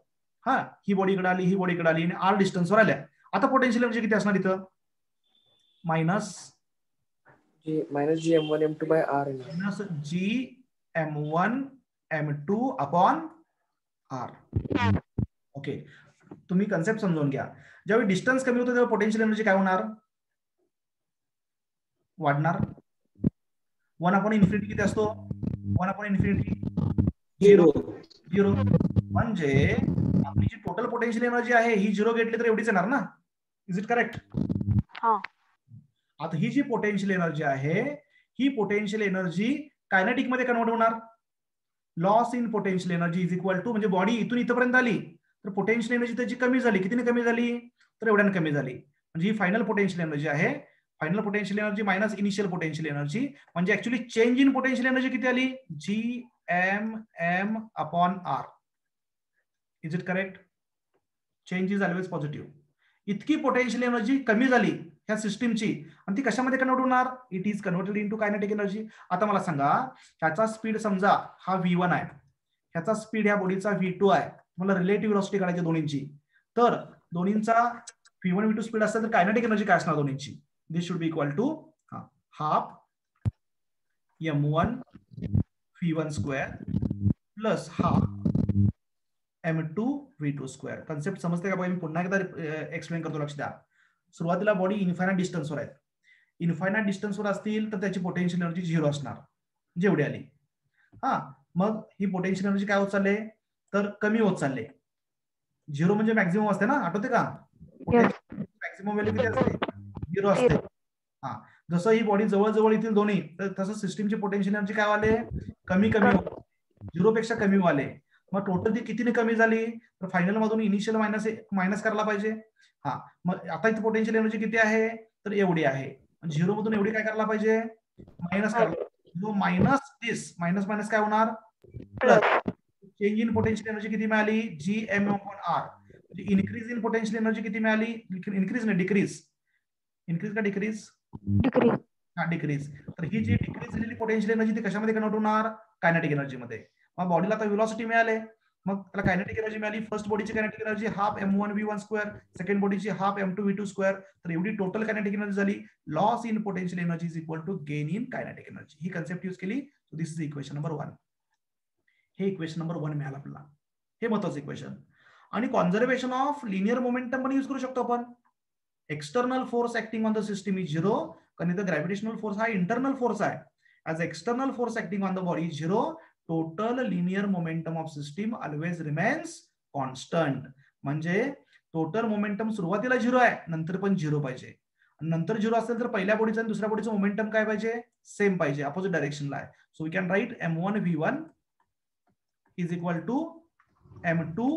हा, ही बॉडी इकडे आली, ही बॉडी इकडे आली आणि आर डिस्टन्सवर आल्या. आता पोटेन्शियल एनर्जी किती असणार इथं? Minus -gm1m2/r. Minus gm1m2 upon R. Okay, तुम्ही कन्सेप्ट समजून घ्या. ज्यावेळी डिस्टन्स कमी होतो तेव्हा पोटेन्शियल एनर्जी काय होणार? वाढणार. 1/∞ किती असतो? 1/∞ 0. म्हणजे आपली जी टोटल पोटेन्शियल एनर्जी आहे ही 0 घेतली तर एवढीच येणार ना. Is it correct? आता ही जी पोटेन्शियल एनर्जी आहे, ही पोटेन्शियल एनर्जी कायनेटिक मध्ये कन्वर्ट होणार. Loss in potential energy is equal to, म्हणजे बॉडी इथून इथपर्यंत आली तर पोटेन्शियल एनर्जी त्याची कमी झाली. कितीने कमी झाली? तर एवढ्याने कमी झाली. म्हणजे ही फायनल पोटेन्शियल एनर्जी आहे. Final potential energy minus initial potential energy, म्हणजे actually change in potential energy किती आली? gmm upon r. Is it correct? Change is always positive. इतकी पोटेन्शियल एनर्जी कमी झाली ह्या सिस्टीमची आणि ती कशामध्ये कन्वर्ट होणार? It is converted into kinetic energy. आता मला सांगा, ह्याचा स्पीड समजा हा v1 आहे, ह्याचा स्पीड ह्या बॉडीचा v2 आहे, मला रिलेटिव्ह व्हेलॉसिटी काढायची दोन्हींची. तर दोन्हींचा v1 v2 स्पीड असेल तर कायनेटिक एनर्जी काय असणार दोन्हींची? This should be equal to half m1 v1 square plus half m2 v2 square. Concept समजते का बघा? मी पुन्हा एकदा एक्सप्लेन करतो, लक्ष द्या. सुरुवातीला बॉडी इन्फायनाइट डिस्टन्सवर आहेत. इन्फायनाइट डिस्टन्सवर असतील तर त्याची पोटेन्शियल एनर्जी 0 असणार, जेवढी आली. मग ही पोटेन्शियल एनर्जी काय होत चालले तर कमी होत चालले. 0 म्हणजे मॅक्झिमम असते ना, आठवते का? मॅक्झिमम व्हॅल्यू किती असते? 0 असते. जसं ही बॉडी जवळ येतील दोन्ही, तर तसं सिस्टीमची पोटेन्शियल एनर्जी काय वाले? कमी 0 पेक्षा कमी वाले. मग टोटल ती कितीने कमी झाली तर फायनल मधून इनिशियल मायनस करायला पाहिजे. मग आता इथे पोटेन्शियल एनर्जी किती आहे तर एवढी आहे. 0 मधून एवढी काय करायला पाहिजे? मायनस करायला. मायनस दिस मायनस काय होणार? Plus. Change in potential energy किती मिळाली? gm/r. Increase in potential energy किती मिळाली? इन्क्रीज नाही, डिक्रीज. इन्क्रीज का डिक्रीज? डिक्रीज. तर ही जी डिक्रीज झालेली पोटेन्शियल एनर्जी ती कशामध्ये कन्वर्ट होणार? कायनेटिक एनर्जी मध्ये. मग बॉडीला आता व्हेलॉसिटी मिळाले, मग त्याला कायनेटिक एनर्जी मिळाली. फर्स्ट बॉडीची kinetic energy half m1 v1 square, second बॉडीची हाफ m2 v2 स्क्वेअर. तर एवढी टोटल कायनेटिक एनर्जी झाली. Loss in potential energy is equal to gain in kinetic energy. ही कन्सेप्ट यूज केली. So this is equation number 1. हे equation number 1 मिळालं आपल्याला. हे महत्वाचं इक्वेशन. आणि कॉन्झर्वेशन ऑफ लिनियर मोमेंटम पण यूज करू शकतो आपण. External force acting on the system is 0, कारण इथं ग्रॅव्हिटेशनल फोर्स हा इंटरनल फोर्स आहे. As external force acting on the body is 0, total linear momentum of system always remains constant. म्हणजे total momentum सुरुवातीला 0 आहे, नंतर पण 0 पाहिजे. नंतर 0 असेल तर पहिल्या बॉडीचं आणि दुसऱ्या बॉडीचं मोमेंटम काय पाहिजे? सेम पाहिजे, अपोजिट डायरेक्शनला आहे. So we can write m1 v1 is equal to m2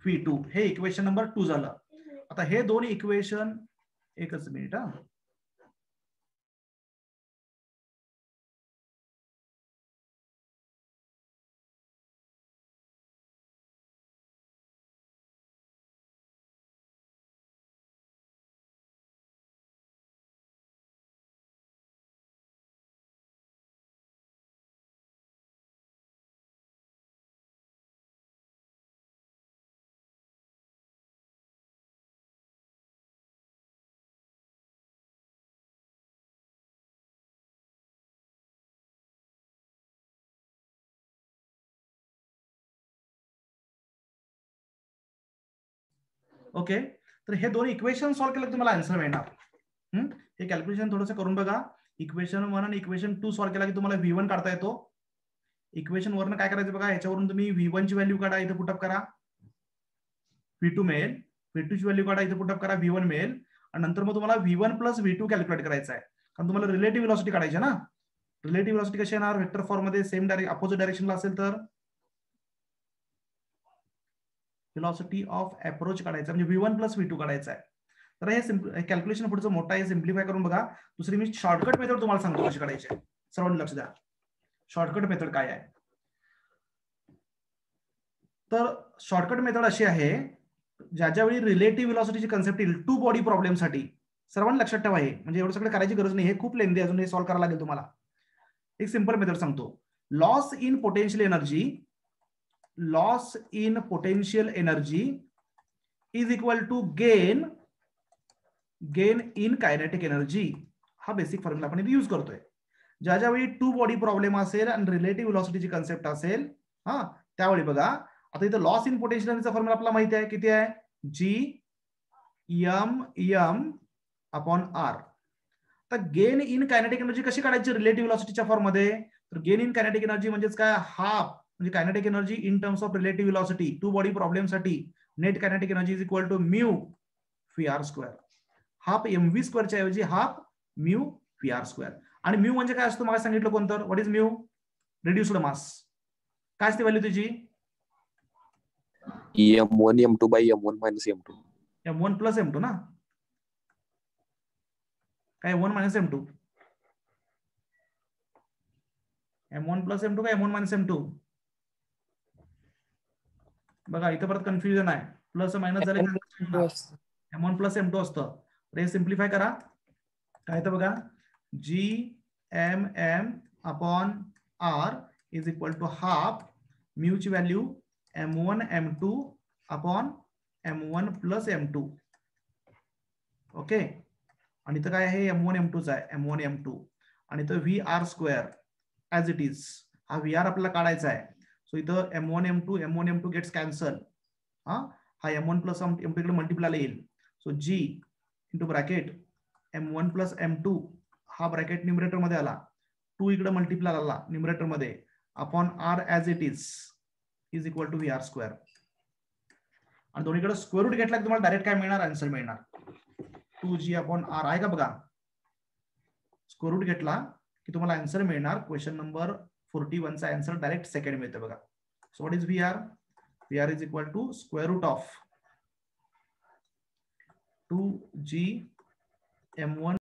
v2. हे इक्वेशन नंबर 2 झालं. आता हे दोन इक्वेशन, एकच मिनिट ओके. तर हे दोन इक्वेशन सॉल्व्ह केलं तुम्हाला आन्सर मिळणार. हे कॅल्क्युलेशन थोडंसं करून बघा. इक्वेशन 1 आणि इक्वेशन 2 सॉल्व्ह केला की तुम्हाला v1 काढता येतो. इक्वेशन वरनं काय करायचं बघा, याच्यावरून तुम्ही v1 ची व्हॅल्यू काढा, इथे पुटअप करा, v2 मिळेल. v2 ची व्हॅल्यू काढा, इथे पुटअप करा, v1 मिळेल. आणि नंतर मग तुम्हाला v1 प्लस v2 कॅल्क्युलेट करायचं आहे, कारण तुम्हाला रिलेटिव्ह व्हेलॉसिटी काढायची आहे ना. रिलेटिव्ह व्हेलॉसिटी कशी येणार? वेक्टर फॉर्म मध्ये सेम अपोजिट डायरेक्शनला असेल तर व्हेलॉसिटी ऑफ अप्रोच काढायचा, म्हणजे v1 प्लस v2 काढायचा आहे. तर हे कॅल्क्युलेशन पुढचं मोठं आहे, सिम्प्लिफाय करून बघा. दुसरी मी शॉर्टकट मेथड तुम्हाला सांगतो कशी काढायची आहे. सर्वांनी लक्ष द्या. शॉर्टकट मेथड काय आहे? तर शॉर्टकट मेथड अशी आहे, ज्यावेळी रिलेटिव्ह व्हेलॉसिटीची कन्सेप्ट येईल टू बॉडी प्रॉब्लेम साठी, सर्वांनी लक्षात ठेवा. हे म्हणजे एवढं सगळं करायची गरज नाही, हे खूप लेंदी, अजून हे सॉल्व्ह करायला लागेल तुम्हाला. एक सिंपल मेथड सांगतो. Loss in potential energy is equal to gain in kinetic energy. हा बेसिक फॉर्म्युला आपण इथे यूज करतोय. ज्यावेळी टू बॉडी प्रॉब्लेम असेल आणि रिलेटिव्ह व्हेलॉसिटीची कन्सेप्ट असेल, त्यावेळी बघा, आता इथे लॉस इन पोटेन्शियल एनर्जीचा फॉर्म्युला आपल्याला माहिती आहे, किती आहे? gm/r. तर गेन इन कायनेटिक एनर्जी कशी काढायची रिलेटिव्ह व्हेलॉसिटीच्या फॉर्म मध्ये? तर गेन इन कायनेटिक एनर्जी म्हणजेच काय? हाफ, म्हणजे kinetic energy in terms of relative velocity two body problem साठी net kinetic energy is equal to mu vr square. Half mv स्क्वेअरच्या ऐवजी हाफ म्यू vr स्क्वेअर. आणि mu म्हणजे काय असतो? मला सांगितलं कोणतं? What is mu? Reduced mass. काय असते व्हॅल्यू त्याची? m1 m2 by m1 minus m2. m1 plus m2 ना, काय m1 minus m2? m1 plus m2 काय m1 मायनस m2? बघा इथं परत कन्फ्युजन आहे, प्लस मायनस झाले, m1 प्लस m2 असतं. तर हे सिम्प्लिफाय करा. काय तर बघा, gmm/r is equal to half mu ची value M1 M2 upon M1 plus M2. Okay, आणि इथं काय आहे M1 M2 चा आहे, M1 M2, आणि इथं VR square as it is. हा VR आपल्याला काढायचा आहे. सो इथं M1 M2 गेट्स कॅन्सल. हा M1 प्लस M2 इकडे मल्टिप्लाय येईल. So G into bracket M1 plus M2 हा ब्रॅकेट न्यूमरेटर मध्ये आला, 2 इकडे मल्टिप्लाय आला न्यूमरेटर मध्ये, upon R as it is equal to VR square. आणि दोन्हीकडे स्क्वेअर रूट घेतला की तुम्हाला डायरेक्ट काय मिळणार, आन्सर मिळणार 2G अपॉन R आहे का बघा. स्क्वेअर रूट घेतला की तुम्हाला आन्सर मिळणार. क्वेश्चन नंबर 41 चा आन्सर डायरेक्ट सेकंड मिळते बघा. So what is VR? VR is equal to square root of 2G M1